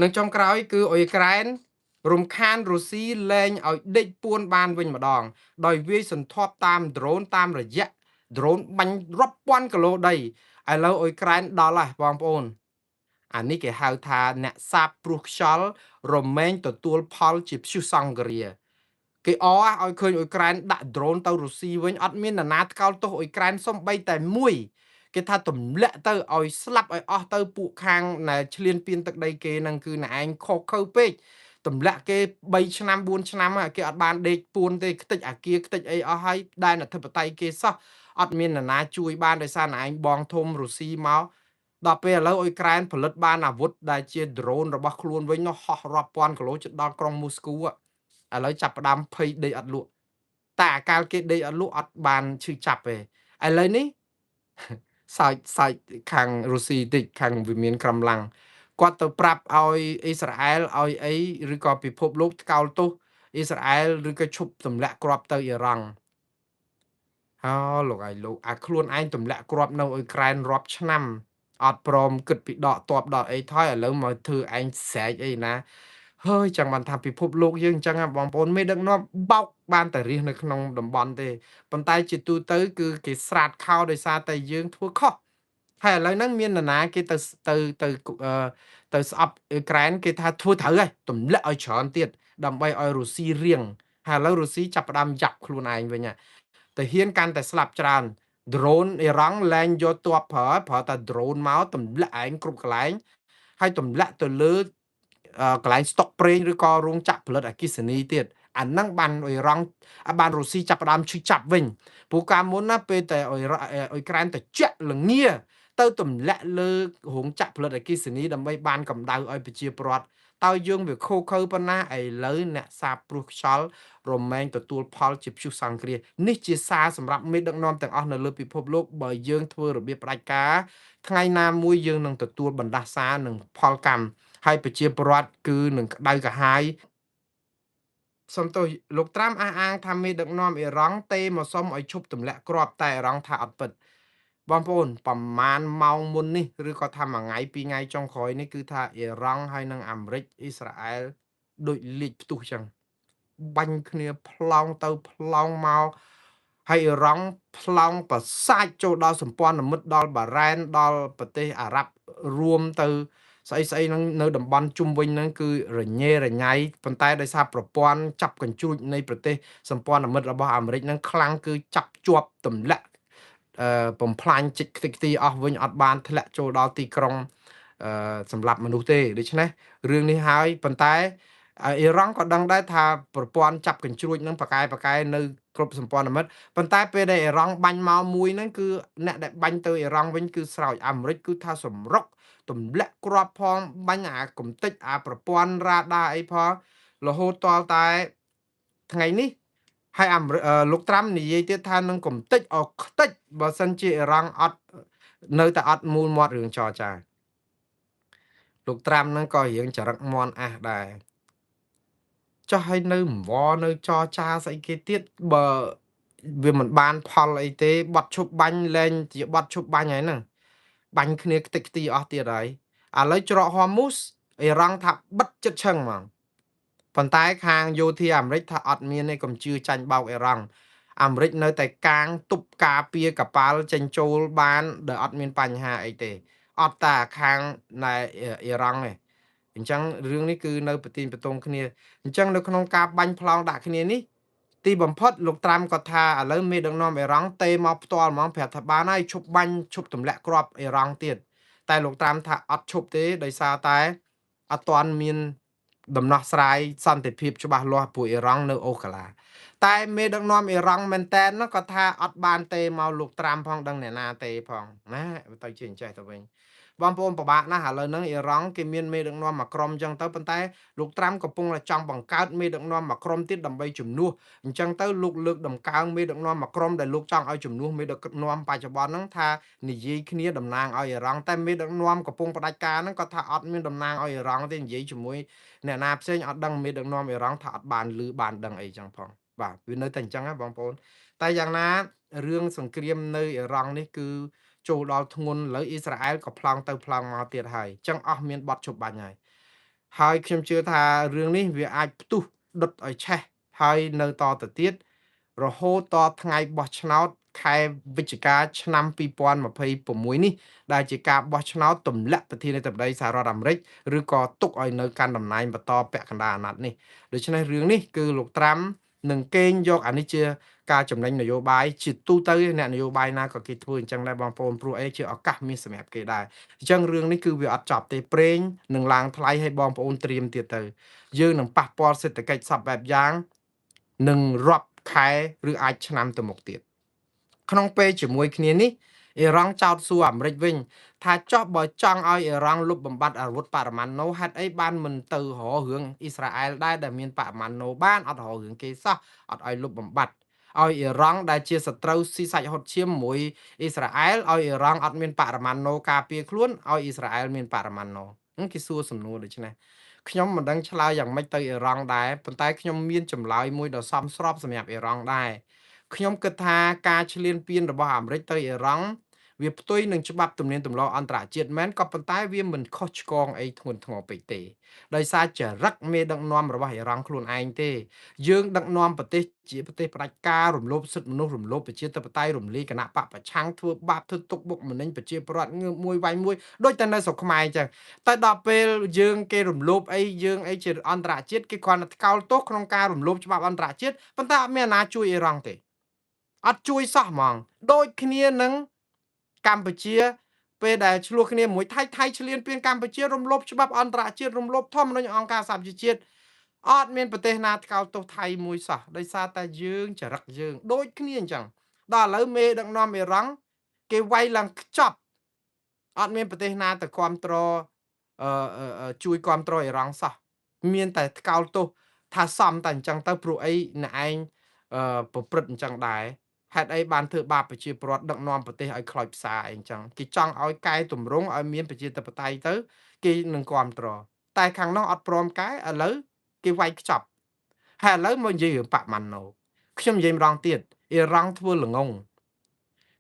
នឹងចុងក្រោយគឺអ៊ុយក្រែនរំខានរុស្ស៊ីលែងឲ្យដេកពួនបានវិញម្ដងដោយវាយសន្ធាប់តាមដ្រូនតាមរយៈដ្រូនបាញ់រាប់ពាន់គីឡូដីឥឡូវអ៊ុយក្រែនដល់ហើយបងប្អូនអានេះគេហៅថាអ្នកសាបព្រោះខ្យល់រមែងទទួលផលជាព្យុះសង្គ្រាគេអឲ្យឃើញអ៊ុយក្រែនដាក់ដ្រូនទៅរុស្ស៊ីវិញអត់មាននរណាថ្កោលទោសអ៊ុយក្រែនសំបីតែមួយគេថាទម្លាក់ទៅឲ្យស្លាប់ឲ្យអស់ទៅពួកខាងណែឈ្លានពានទឹកដីគេហ្នឹងគឺណែឯងខុសខើពេកទម្លាក់គេ3ឆ្នាំ4ឆ្នាំគេអត់បានដេកពួនទេខ្ទេចអាគារខ្ទេចអីអស់ហើយដែនអធិបតេយ្យគេសោះអត់មាននរណាជួយបានដោយសារណែឯងបងធំរុស្ស៊ីមកដល់ពេលឥឡូវអ៊ុយក្រែនផលិតបានអាវុធដែលជាដ្រូនរបស់ខ្លួនវិញនោះហោះរាប់ពាន់គីឡូជិតដល់ក្រុងមូស្គូឥឡូវចាប់ផ្ដើមភ័យដេកអត់លក់តែអាកាលគេដេកអត់លក់អត់បានឈឺចាប់ទេឥឡូវនេះសើចខាងរុស្ស៊ីតិចខាងវិមានក្រំឡាំងគាត់ទៅប្រាប់ឲ្យអ៊ីស្រាអែលឲ្យអីឬក៏ពិភពលោកថ្កោលទោសអ៊ីស្រាអែលឬក៏ឈប់ទម្លាក់គ្រាប់ទៅអ៊ីរ៉ង់អូលោកឯងលោកអាខ្លួនឯងទម្លាក់គ្រាប់នៅអ៊ុយក្រែនរាប់ឆ្នាំអត់ព្រមគិតពីដកទ័ពដកអីថយឥឡូវមកធ្វើឯងស្រែកអីណាហើយចឹងបានថាពិភពលោកយើងអញ្ចឹងបងប្អូនមេដឹកនាំបោកបានតែរះនៅក្នុងតំបន់ទេប៉ុន្តែជាទូទៅគឺគេស្រាតខោដោយសារតែយើងធ្វើខុសហើយឥឡូវហ្នឹងមាននរណាគេទៅទៅស្អប់អ៊ុយក្រែនគេថាធ្វើត្រូវហើយទម្លាក់ឲ្យច្រើនទៀតដើម្បីឲ្យរុស្ស៊ីរៀងហើយឥឡូវរុស្ស៊ីចាប់ផ្ដើមយ៉ាប់ខ្លួនឯងវិញតាហ៊ានកាន់តែស្លាប់ច្រើនដ្រូនអ៊ីរ៉ង់លែងយកទ័ពប្រើតែដ្រូនមកទម្លាក់ឯងគ្រប់កន្លែងហើយទម្លាក់ទៅលើកន្លែងស្តុកប្រេងឬក៏រោងចក្រផលិតអគ្គិសនីទៀតអាហ្នឹងបានអ៊ុយរ៉ង់បានរុស្ស៊ីចាប់ផ្ដើមឈឺចាប់វិញព្រោះកាលមុនណាពេលតែអ៊ុយក្រែនត្រជាក់ល្ងាទៅទម្លាក់លើរោងចក្រផលិតអគ្គិសនីដើម្បីបានកម្ដៅឲ្យប្រជាពលរដ្ឋតើយើងវាខូខើប៉ុណ្ណាឥឡូវអ្នកសាបព្រោះខ្យល់រមែងទទួលផលជាព្យុះសង្គ្រាមនេះជាសារសម្រាប់មេដឹកនាំទាំងអស់នៅលើពិភពលោកបើយើងធ្វើរបៀបផ្ដាច់ការថ្ងៃណាមួយយើងនឹងទទួលបណ្ដាសានិងផលកម្មហើយប្រជាពលរដ្ឋគឺនឹងក្តៅក្រហាយសំទោសលោកត្រាំអះអាងថាមេដឹកនាំអ៊ីរ៉ង់ទេមកសុំឲ្យឈប់ទម្លាក់គ្រាប់តែអ៊ីរ៉ង់ថាអត់ពិតបងប្អូនប្រមាណម៉ោងមុននេះឬក៏ថាមួយថ្ងៃពីរថ្ងៃចុងក្រោយនេះគឺថាអ៊ីរ៉ង់ហើយនិងអាមេរិកអ៊ីស្រាអែលដូចលេខផ្ទុះចឹងបាញ់គ្នាប្លង់ទៅប្លង់មកហើយអ៊ីរ៉ង់ប្លង់ប្រសាចចូលដល់សម្ព័ន្ធមិត្តដល់បារ៉ែនដល់ប្រទេសអារ៉ាប់រួមទៅស្អីហ្នឹងនៅតំបន់ជុំវិញហ្នឹងគឺរញ៉េរញ៉ៃប៉ុន្តែដោយសារប្រព័ន្ធចាប់កញ្ជ្រួចនៃប្រទេសសម្ព័ន្ធមិត្តរបស់អាមេរិកហ្នឹងខ្លាំងគឺចាប់ជាប់ទម្លាក់បំផ្លាញចិត្តខ្ទេចខ្ទីអស់វិញអត់បានធ្លាក់ចូលដល់ទីក្រុងសម្រាប់មនុស្សទេដូច្នេះរឿងនេះហើយប៉ុន្តែអ៊ីរ៉ង់ក៏ដឹងដែរថាប្រព័ន្ធចាប់កញ្ជ្រួចនឹងប៉ាកែនៅគ្រប់សម្ព័ន្ធមិត្តប៉ុន្តែពេលដែលអ៊ីរ៉ង់បាញ់មកមួយហ្នឹងគឺអ្នកដែលបាញ់ទៅអ៊ីរ៉ង់វិញគឺស្រោចអាមេរិកគឺថាសម្រុកទម្លាក់គ្រាប់ផងបាញ់អាកំទេចអាប្រព័ន្ធរ៉ាដាអីផងរហូតតលតែថ្ងៃនេះហើយលោកត្រាំនិយាយទៀតថានឹងកំទេចអខ្ទេចបើសិនជាអ៊ីរ៉ង់អត់នៅតែអត់មូលមាត់រឿងចរចាលោកត្រាំហ្នឹងក៏រៀងចរិតមន់អះដែរចុះឲ្យនៅអង្វរនៅចរចាស្អីគេទៀតបើវាមិនបានផលអីទេបត់ឈប់បាញ់លែងជាបត់ឈប់បាញ់ហើយហ្នឹងបាញ់គ្នាខ្ទេចខ្ទីអស់ទៀតហើយឥឡូវច្រកហមូសអ៊ីរ៉ង់ថាបិទចិត្តឈឹងហ្មងប៉ុន្តែខាងយោធាអាមេរិកថាអត់មានទេកុំជឿចាញ់បោកអ៊ីរ៉ង់អាមេរិកនៅតែកាងទប់ការពារកប៉ាល់ចេញចូលបានដោយអត់មានបញ្ហាអីទេអត់តែខាងណែអ៊ីរ៉ង់ទេអញ្ចឹងរឿងនេះគឺនៅប្រទីនប្រទងគ្នាអញ្ចឹងនៅក្នុងការបាញ់ប្លង់ដាក់គ្នានេះទីបំផុតលោកត្រាំក៏ថាឥឡូវមេដឹកនាំអ៊ីរ៉ង់ទេមកផ្ទាល់ហ្មងប្រាប់ថាបានហើយឈប់បាញ់ឈប់ទម្លាក់គ្រាប់អ៊ីរ៉ង់ទៀតតែលោកត្រាំថាអត់ឈប់ទេដោយសារតែអត់ទាន់មានដំណោះស្រាយសន្តិភាពច្បាស់លាស់ពួកអ៊ីរ៉ង់នៅអូកាឡាតែមេដឹកនាំអ៊ីរ៉ង់មែនតែនក៏ថាអត់បានទេមកលោកត្រាំផងដឹងអ្នកណាទេផងណាទៅជាអញ្ចេះទៅវិញបងប្អូនពិបាកណាស់ឥឡូវហ្នឹងអ៊ីរ៉ង់គេមានមេដឹកនាំមួយក្រុមអញ្ចឹងទៅប៉ុន្តែលោកត្រាំកំពុងតែចង់បង្កើតមេដឹកនាំមួយក្រុមទៀតដើម្បីជំនួសអញ្ចឹងទៅលោកលើកដំកើងមេដឹកនាំមួយក្រុមដែលលោកចង់ឲ្យជំនួសមេដឹកនាំបច្ចុប្បន្នហ្នឹងថានិយាយគ្នាតំណាងឲ្យអ៊ីរ៉ង់តែមេដឹកនាំកំពុងផ្ដាច់ការហ្នឹងគាត់ថាអត់មានតំណាងឲ្យអ៊ីរ៉ង់ទេនិយាយជាមួយអ្នកណាផ្សេងអត់ដឹងមេដឹកនាំអ៊ីរ៉ង់ថាអត់បានឮបានដឹងអីចឹងផងបាទវានៅតែអញ្ចឹងណាបងប្អូនតែយ៉ាងណារឿងសង្គ្រាមនៅអ៊ីរ៉ង់នេះគឺចូលដល់ធ្ងន់ឥឡូវអ៊ីស្រាអែលក៏ប្លង់ទៅប្លង់មកទៀតហើយអញ្ចឹងអស់មានបត់ជប់បាញ់ហើយ ហើយខ្ញុំជឿថារឿងនេះវាអាចផ្ទុះដុតឲ្យឆេះហើយនៅតទៅទៀតរហូតតថ្ងៃបោះឆ្នោតខែវិច្ឆិកាឆ្នាំ2026នេះដែលជាការបោះឆ្នោតទម្លាក់ប្រធានាធិបតីសហរដ្ឋអាមេរិកឬក៏ទុកឲ្យនៅកាន់តំណែងបន្តពាក់កណ្ដាលអាណត្តិនេះដូច្នេះរឿងនេះគឺលោកត្រាំនឹងកេងយកអានេះជាការចំណេញនយោបាយជាទូទៅអ្នកនយោបាយណាក៏គេធ្វើអញ្ចឹងដែរបងប្អូនព្រោះអីជាឱកាសមាសសម្រាប់គេដែរអញ្ចឹងរឿងនេះគឺវាអត់ចប់ទេប្រេងនឹងឡើងថ្លៃឲ្យបងប្អូនត្រៀមទៀតទៅយើងនឹងប៉ះពាល់សេដ្ឋកិច្ចសពបែបយ៉ាងនឹងរាប់ខែឬអាចឆ្នាំទៅមុខទៀតក្នុងពេលជាមួយគ្នានេះអ៊ីរ៉ង់ចោទសួរអាមេរិកវិញថាចោះបើចង់ឲ្យអ៊ីរ៉ង់លុបបំបាត់អាវុធបរមាណូហេតុអីបានមិនទៅរករឿងអ៊ីស្រាអែលដែរដែលមានបរមាណូបានអត់រករឿងគេសោះអត់ឲ្យលុបបំបាត់ឲ្យអ៊ីរ៉ង់ដែលជាសត្រូវស៊ីសាច់ហុតឈាមមួយអ៊ីស្រាអែលឲ្យអ៊ីរ៉ង់អត់មានបរមាណូការពារខ្លួនឲ្យអ៊ីស្រាអែលមានបរមាណូគេសួរសំណួរដូច្នេះខ្ញុំមិនដឹងឆ្លើយយ៉ាងម៉េចទៅអ៊ីរ៉ង់ដែរប៉ុន្តែខ្ញុំមានចម្លើយមួយដ៏សមស្របសម្រាប់អ៊ីរ៉ង់ដែរខ្ញុំគិតថាការឈ្លានពានរបស់អាមេរិកទៅអ៊ីរ៉ង់វាផ្ទុយនឹងច្បាប់ទំនៀមទម្លាប់អន្តរជាតិមែនក៏ប៉ុន្តែវាមិនខុសឆ្គងអីធ្ងន់ធ្ងរពេកទេដោយសារចរិតមេដឹកនាំរបស់អ៊ីរ៉ង់ខ្លួនឯងទេយើងដឹកនាំប្រទេសជាប្រទេសផ្ដាច់ការរំលោភសិទ្ធិមនុស្សរំលោភប្រជាធិបតេយ្យរំលាយគណៈបកប្រឆាំងធ្វើបាបធ្វើទុកបុកម្នេញប្រជាពលរដ្ឋងើបមួយវាយមួយដូចតែនៅស្រុកខ្មែរអញ្ចឹងតែដល់ពេលយើងគេរំលោភអីយើងអីជាអន្តរជាតិគេគ្រាន់តែថ្កោលទោសក្នុងការរំលោភច្បាប់អន្តរជាតិប៉ុន្តែអត់មានអាណាជួយអ៊ីរ៉ង់ទេអត់ជួយសោះហ្មងដូចគ្នានឹងកម្ពុជាពេលដែលឆ្លោះគ្នាមួយថៃឈ្លានពានកម្ពុជារំលោភច្បាប់អន្តរជាតិរំលោភធម្មនុញ្ញអង្គការសហប្រជាជាតិអត់មានប្រទេសណាថ្កោលទោសថៃមួយសោះដោយសារតែយើងចរិតយើងដូចគ្នាអញ្ចឹងដល់ឥឡូវមេដឹកនាំអ៊ីរ៉ង់គេវាយឡើងខ្ចប់អត់មានប្រទេសណាទៅគ្រប់គ្រងជួយគ្រប់គ្រងអ៊ីរ៉ង់សោះមានតែថ្កោលទោសថាសមតែអញ្ចឹងទៅព្រោះអីអ្នកឯងប្រព្រឹត្តអញ្ចឹងដែរហេតុអីបានធ្វើបាបប្រជាពលរដ្ឋដឹកនាំប្រទេសឲ្យខ្លោចផ្សាអីអញ្ចឹងគេចង់ឲ្យកែតម្រង់ឲ្យមានប្រជាធិបតេយ្យទៅគេនឹងគ្រប់គ្រងតែខាងនោះអត់ព្រមកែឥឡូវគេវាយខ្ចប់ហើយឥឡូវមកនិយាយរឿងបកម៉ាណូខ្ញុំនិយាយម្ដងទៀតអ៊ីរ៉ង់ធ្វើល្ងង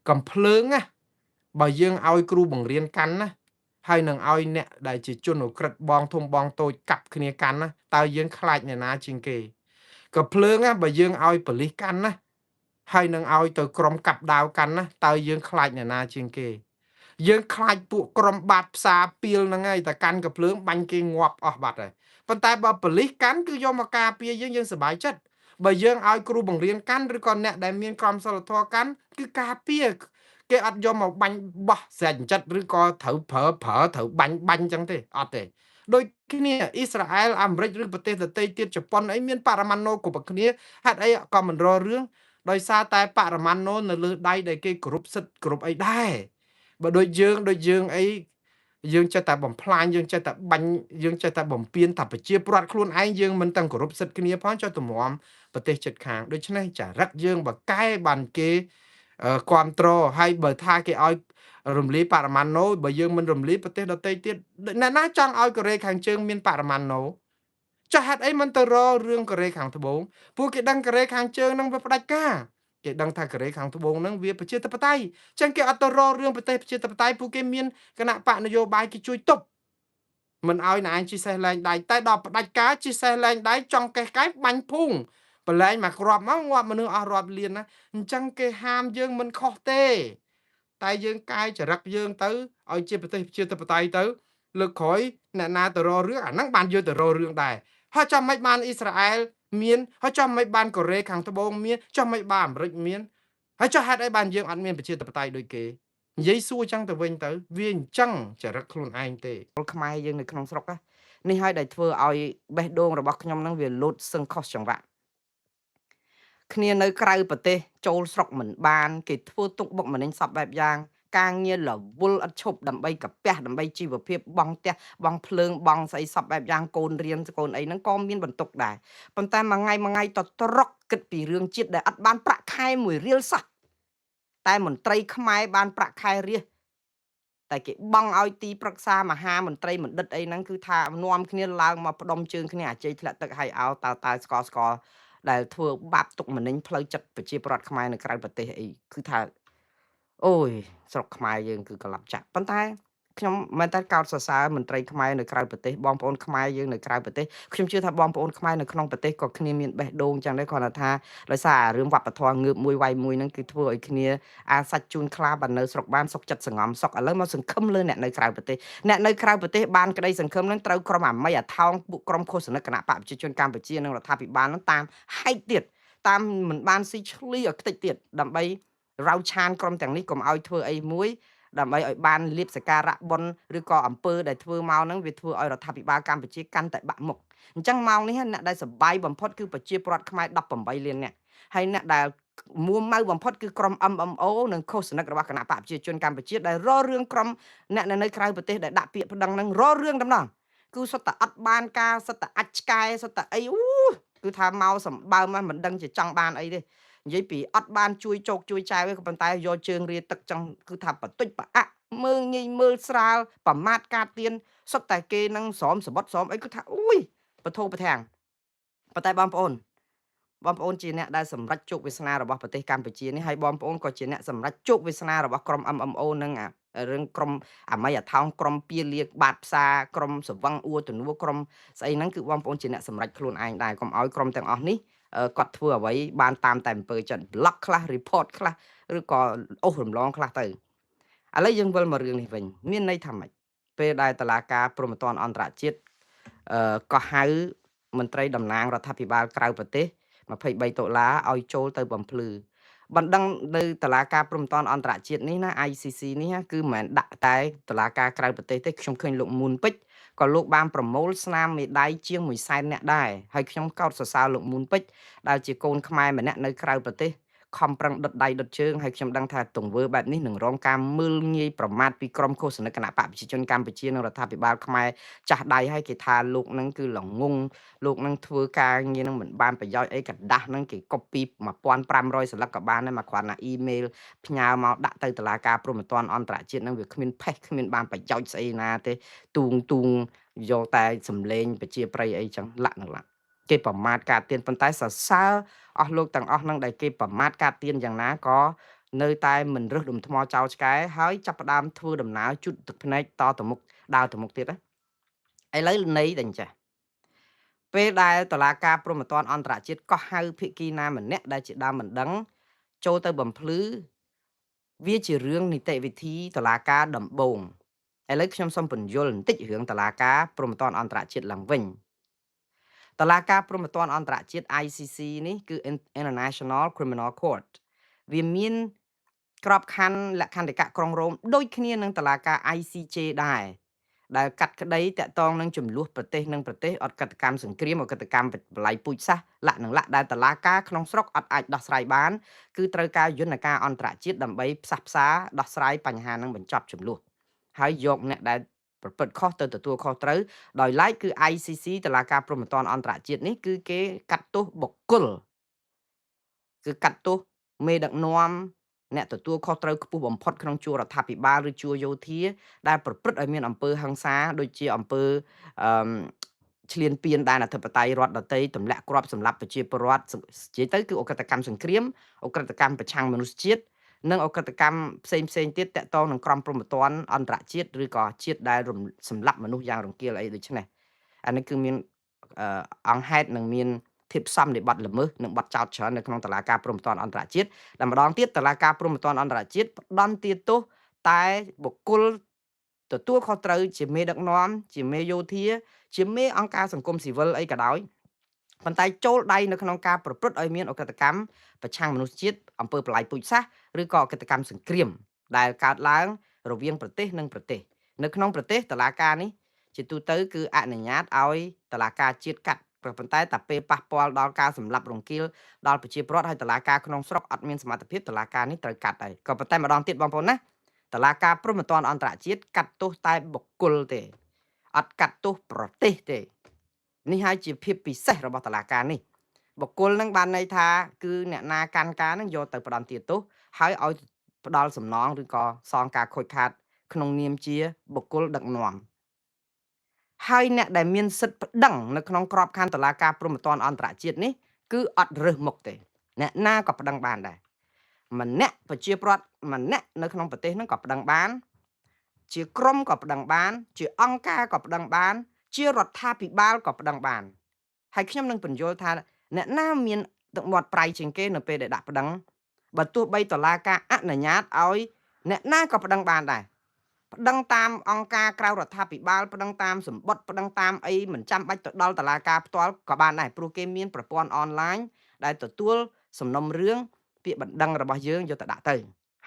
កំភ្លើងណាបើយើងឲ្យគ្រូបង្រៀនកាន់ណាហើយនឹងឲ្យអ្នកដែលជាជនអក្រិតបងធំបងតូចកាប់គ្នាកាន់ណាតើយើងខ្លាចអ្នកណាជាងគេក៏ភ្លើងណាបើយើងឲ្យប៉ូលីសកាន់ណាហើយនឹងឲ្យទៅក្រុមកាប់ដាវកាន់ណាតើយើងខ្លាចអ្នកណាជាងគេយើងខ្លាចពួកក្រុមបាតផ្សារពីលហ្នឹងហើយតែកាន់ក៏ភ្លើងបាញ់គេងាប់អស់បាត់ហើយប៉ុន្តែបើប៉ូលីសកាន់គឺយកមកការពារយើងសប្បាយចិត្តបើយើងឲ្យគ្រូបង្រៀនកាន់ឬក៏អ្នកដែលមានក្រមសីលធម៌កាន់គឺការពារគេអត់យកមកបាញ់បោះស្រេចចិត្តឬក៏ត្រូវប្រើត្រូវបាញ់អញ្ចឹងទេអត់ទេដូចគ្នាអ៊ីស្រាអែលអាមេរិកឬប្រទេសដទៃទៀតជប៉ុនអីមានបរមាណូគ្រប់គ្នាហេតុអីក៏មិនរករឿងដោយសារតែបរមាណូនៅលើដៃដែលគេគោរពសិទ្ធិគោរពអីដែរបើដូចយើងអីយើងចេះតែបំផ្លាញយើងចេះតែបាញ់យើងចេះតែបំពេញថាប្រជាពលរដ្ឋខ្លួនឯងយើងមិនទាំងគោរពសិទ្ធិគ្នាផងចុះទម្រាំប្រទេសជិតខាងដូច្នេះចរិតយើងបើកែបានគេគ្រប់គ្រងហើយបើថាគេឲ្យរំលាយបរមាណូបើយើងមិនរំលាយប្រទេសដទៃទៀតអ្នកណាចង់ឲ្យកូរ៉េខាងជើងមានបរមាណូចុះហេតុអីមិនទៅរករឿងកូរ៉េខាងត្បូងពួកគេដឹងកូរ៉េខាងជើងនឹងវាផ្ដាច់ការគេដឹងថាកូរ៉េខាងត្បូងនឹងវាប្រជាធិបតេយ្យចឹងគេអត់ទៅរករឿងប្រទេសប្រជាធិបតេយ្យពួកគេមានគណៈបកនយោបាយគេជួយទប់មិនឲ្យណែឯងជិះសេះលែងដៃតែដល់ផ្ដាច់ការជិះសេះលែងដៃចង់កេះកែបាញ់ភូងបលែងមកគ្រាប់មកងាប់មនុស្សអស់រាប់លានណាអញ្ចឹងគេហាមយើងមិនខុសទេតែយើងកែចរិតយើងទៅឲ្យជាប្រទេសប្រជាធិបតេយ្យទៅលើកក្រោយអ្នកណាទៅរករឿងអាហ្នឹងបានយកទៅរករឿងដែរហើយចាំមិនបានអ៊ីស្រាអែលមានហើយចាំមិនបានកូរ៉េខាងត្បូងមានចាំមិនបានអាមេរិកមានហើយចុះហេតុអីបានយើងអត់មានប្រជាធិបតេយ្យដូចគេនិយាយសួរចឹងទៅវិញទៅវាអញ្ចឹងចរិតខ្លួនឯងទេខ្មែរយើងនៅក្នុងស្រុកនេះហើយដែលធ្វើឲ្យបេះដូងរបស់ខ្ញុំហ្នឹងវាលូតសឹងខុសចង្វាក់គ្នានៅក្រៅប្រទេសចូលស្រុកមិនបានគេធ្វើទុកបុកម្នេញសពបែបយ៉ាងការងាររវល់ឥតឈប់ដើម្បីកាពះដើម្បីជីវភាពបងផ្ទះបងភ្លើងបងស្អីសពបែបយ៉ាងកូនរៀនកូនអីហ្នឹងក៏មានបន្ទុកដែរប៉ុន្តែមួយថ្ងៃទៅត្រកគិតពីរឿងជាតិដែលអត់បានប្រាក់ខែ1រៀលសោះតែមន្ត្រីខ្មែរបានប្រាក់ខែរៀលតែគេបង់ឲ្យទីប្រឹក្សាមហាមន្ត្រីបណ្ឌិតអីហ្នឹងគឺថានាំគ្នាឡើងមកផ្ដុំជើងគ្នាអាជ័យធ្លាក់ទឹកឲ្យអោតើស្កដែលធ្វើបាបទុកម្នេញផ្លូវចិត្តប្រជាពលរដ្ឋខ្មែរនៅក្រៅប្រទេសអីគឺថាអូយស្រុកខ្មែរយើងគឺកន្លប់ចាក់ប៉ុន្តែ ខ្ញុំមែនតើកោតសរសើរមន្ត្រីខ្មែរនៅក្រៅប្រទេសបងប្អូនខ្មែរយើងនៅក្រៅប្រទេសខ្ញុំជឿថាបងប្អូនខ្មែរនៅក្នុងប្រទេសក៏គ្នាមានបេះដូងចឹងដែរគ្រាន់តែថាដោយសាររឿងវប្បធម៌ងើបមួយវាយមួយហ្នឹងគឺធ្វើឲ្យគ្នាអាសាច់ជូនខ្លាបើនៅស្រុកបានសុកចិត្តសងំសុកឥឡូវមកសង្ឃឹមលើអ្នកនៅក្រៅប្រទេសអ្នកនៅក្រៅប្រទេសបានក្តីសង្ឃឹមហ្នឹងត្រូវក្រុមអាមីអាថោងពួកក្រុមឃោសនិកគណៈបកប្រជាជនកម្ពុជានិងរដ្ឋាភិបាលហ្នឹងតាមហែកទៀតតាមមិនបានស៊ីឆ្លីឲ្យខ្ទេចទៀតដើម្បីរោឆានក្រុមទាំងនេះកុំឲ្យធ្វើអីមួយដើម្បីឲ្យបានលៀបសការៈបុណ្យឬក៏អំពើដែលធ្វើមកហ្នឹងវាធ្វើឲ្យរដ្ឋាភិបាលកម្ពុជាកាន់តែបាក់មុខអញ្ចឹងម៉ោងនេះអ្នកដែលសបាយបំផុតគឺប្រជាពលរដ្ឋខ្មែរ18លាននាក់ហើយអ្នកដែលមួម៉ៅបំផុតគឺក្រុម MMO និងឃោសនិករបស់គណៈបកប្រជាជនកម្ពុជាដែលររឿងក្រុមអ្នកនៅក្រៅប្រទេសដែលដាក់ពាក្យប្តឹងហ្នឹងររឿងដំណោះគឺសុទ្ធតែអត់បានការសុទ្ធតែអាចឆ្កែសុទ្ធតែអីគឺថាមកសម្បើមមិនដឹងជាចង់បានអីទេនិយាយពីអត់បានជួយជោគជួយចែវក៏ប៉ុន្តែយកជើងរាទឹកចឹងគឺថាបន្តិចប្រអាក់មើងងាយមើលស្រាលប្រមាថការទៀនសុទ្ធតែគេនឹងស្រោមសបុតស្រោមអីគឺថាអូយបធោប្រធាងប៉ុន្តែបងប្អូនជាអ្នកដែលសម្រេចជោគវាសនារបស់ប្រទេសកម្ពុជានេះហើយបងប្អូនក៏ជាអ្នកសម្រេចជោគវាសនារបស់ក្រុម MMO និងរឿងក្រុមអាមីអាថោងក្រុមពៀលាបាតផ្សារក្រុមសវឹងអួរទនួក្រុមស្អីហ្នឹងគឺបងប្អូនជាអ្នកសម្រេចខ្លួនឯងដែរកុំឲ្យក្រុមទាំងអស់នេះគាត់ធ្វើអ្វីបានតាមតែអំពើចិត្ត block ខ្លះ report ខ្លះឬក៏អូសរំលងខ្លះទៅឥឡូវយើងវិលមករឿងនេះវិញមានន័យថាម៉េចពេលដែលតុលាការព្រហ្មទណ្ឌអន្តរជាតិក៏ហៅមន្ត្រីតំណាងរដ្ឋាភិបាលក្រៅប្រទេស23ដុល្លារឲ្យចូលទៅបំភ្លឺបណ្ដឹងនៅតុលាការព្រហ្មទណ្ឌអន្តរជាតិនេះណា ICC នេះគឺមិនមែនដាក់តែតុលាការក្រៅប្រទេសទេខ្ញុំឃើញលោកមុនពេជ្រក៏លោកបានប្រមូលស្នាមមេដាយជាង100,000នាក់ដែរហើយខ្ញុំកោតសរសើរលោកមុនពេជ្រដែលជាកូនខ្មែរម្នាក់នៅក្រៅប្រទេសខំប្រឹងដុតដៃដុតជើងហើយខ្ញុំដឹងថាទង្វើបែបនេះនឹងរងការមើលងាយប្រមាថពីក្រុមឃោសនិកគណៈបកប្រជាជនកម្ពុជានិងរដ្ឋាភិបាលខ្មែរចាស់ដៃហើយគេថាលោកនឹងគឺល្ងងលោកនឹងធ្វើការងារនឹងមិនបានប្រយោជន៍អីกระដាស់នឹងគេ copy 1500សន្លឹកក៏បានដែរមកគ្រាន់តែ email ផ្ញើមកដាក់ទៅតុលាការព្រហ្មទណ្ឌអន្តរជាតិនឹងវាគ្មានផេះគ្មានបានប្រយោជន៍ស្អីណាទេទូងយកតែសម្លេងប្រជាប្រិយអីចឹងលាក់គេប្រមាថការទៀនប៉ុន្តែសរសើរអស់លោកទាំងអស់នឹងដែលគេប្រមាថការទៀនយ៉ាងណាក៏នៅតែមិនរឹសដុំថ្មចោលឆ្កែហើយចាប់ផ្ដើមធ្វើដំណើរជុតទឹកភ្នែកតទៅមុខដើរទៅមុខទៀតណាឥឡូវនៃតែអញ្ចេះពេលដែលតុលាការព្រហ្មទណ្ឌអន្តរជាតិក៏ហៅភាគីណាម្នាក់ដែលជាដើមមិនដឹងចូលទៅបំភ្លឺវាជារឿងនីតិវិធីតុលាការដំបូងឥឡូវខ្ញុំសូមពន្យល់បន្តិចរឿងតុលាការព្រហ្មទណ្ឌអន្តរជាតិឡើងវិញតុលាការព្រហ្មទណ្ឌអន្តរជាតិ ICC នេះគឺ International Criminal Court វាមានក្របខ័ណ្ឌលក្ខន្តិកៈក្រុងរ៉ូមដូចគ្នានឹងតុលាការ ICJ ដែរដែលកាត់ក្តីតាក់ទងនឹងចំនួនប្រទេសនិងប្រទេសអត់កតកម្មសង្គ្រាមអកតកម្មបល័យពូជសាសន៍លក្ខនឹងលក្ខដែលតុលាការក្នុងស្រុកអត់អាចដោះស្រាយបានគឺត្រូវការយន្តការអន្តរជាតិដើម្បីផ្សះផ្សាដោះស្រាយបញ្ហានឹងបញ្ចប់ចំនួនហើយយកអ្នកដែលប្រព្រឹត្តខុសទៅទទួលខុសត្រូវដោយឡែកគឺ ICC តុលាការព្រហ្មទណ្ឌអន្តរជាតិនេះគឺគេកាត់ទោសបុគ្គលគឺកាត់ទោសមេដឹកនាំអ្នកទទួលខុសត្រូវខ្ពស់បំផុតក្នុងជួររដ្ឋាភិបាលឬជួរយោធាដែលប្រព្រឹត្តឲ្យមានអំពើហិង្សាដូចជាអំពើឈ្លានពានដែនអធិបតេយ្យរដ្ឋដទៃទម្លាក់គ្រាប់សម្លាប់ប្រជាពលរដ្ឋនិយាយទៅគឺអកតកម្មសង្គ្រាមអកតកម្មប្រឆាំងមនុស្សជាតិនិងអកតកម្មផ្សេងទៀតតាក់ទងនឹងក្រុមព្រហ្មទណ្ឌអន្តរជាតិឬក៏ជាតិដែលសម្លាប់មនុស្សយ៉ាងរង្គាលអីដូចនេះអានេះគឺមានអង្គហេតុនិងមានធាតុផ្សំនៃបទល្មើសនិងបទចោទច្រើននៅក្នុងតុលាការព្រហ្មទណ្ឌអន្តរជាតិតែម្ដងទៀតតុលាការព្រហ្មទណ្ឌអន្តរជាតិផ្ដន្ទាទោសតែបុគ្គលទទួលខុសត្រូវជាមេដឹកនាំជាមេយោធាជាមេអង្គការសង្គមស៊ីវិលអីក៏ដោយប៉ុន្តែចូលដៃនៅក្នុងការប្រព្រឹត្តឲ្យមានអកតកម្មប្រឆាំងមនុស្សជាតិអំពើបល័យពូជសាសន៍ឬក៏អកតកម្មសង្គ្រាមដែលកើតឡើងរវាងប្រទេសនិងប្រទេសនៅក្នុងប្រទេសតុលាការនេះជាទូទៅគឺអនុញ្ញាតឲ្យតុលាការជាតិកាត់ប៉ុន្តែតែពេលប៉ះពាល់ដល់ការសម្លាប់រង្គាលដល់ប្រជាពលរដ្ឋហើយតុលាការក្នុងស្រុកអត់មានសមត្ថភាពតុលាការនេះត្រូវកាត់ហើយក៏ប៉ុន្តែម្ដងទៀតបងប្អូនណាតុលាការព្រហ្មទណ្ឌអន្តរជាតិកាត់ទោសតែបុគ្គលទេអត់កាត់ទោសប្រទេសទេនេះហើយជាភាពពិសេសរបស់តុលាការនេះបុគ្គលនឹងបានន័យថាគឺអ្នកណាកាន់ការនឹងយកទៅផ្ដន្ទាទោសហើយឲ្យផ្ដាល់សំណងឬក៏សងការខូចខាតក្នុងនាមជាបុគ្គលដឹកនាំហើយអ្នកដែលមានសិទ្ធិប្តឹងនៅក្នុងក្របខ័ណ្ឌតុលាការព្រហ្មទណ្ឌអន្តរជាតិនេះគឺអត់រើសមុខទេអ្នកណាក៏ប្តឹងបានដែរម្នាក់ប្រជាពលរដ្ឋម្នាក់នៅក្នុងប្រទេសហ្នឹងក៏ប្តឹងបាន ជាក្រុមក៏ប្តឹងបានជាអង្គការក៏ប្តឹងបានជារដ្ឋាភិបាលក៏ប្តឹងបានហើយខ្ញុំនឹងបញ្យល់ថាអ្នកណាមានទឹកមាត់ប្រៃជាងគេនៅពេលដែលដាក់ប្តឹងបើទោះបីតុលាការអនុញ្ញាតឲ្យអ្នកណាក៏ប្តឹងបានដែរប្តឹងតាមអង្គការក្រៅរដ្ឋាភិបាលប្តឹងតាមសម្បត្តិប្តឹងតាមអីមិនចាំបាច់ទៅដល់តុលាការផ្ទាល់ក៏បានដែរព្រោះគេមានប្រព័ន្ធអនឡាញដែលទទួលសំណុំរឿងពាក្យបណ្ដឹងរបស់យើងយកទៅដាក់ទៅ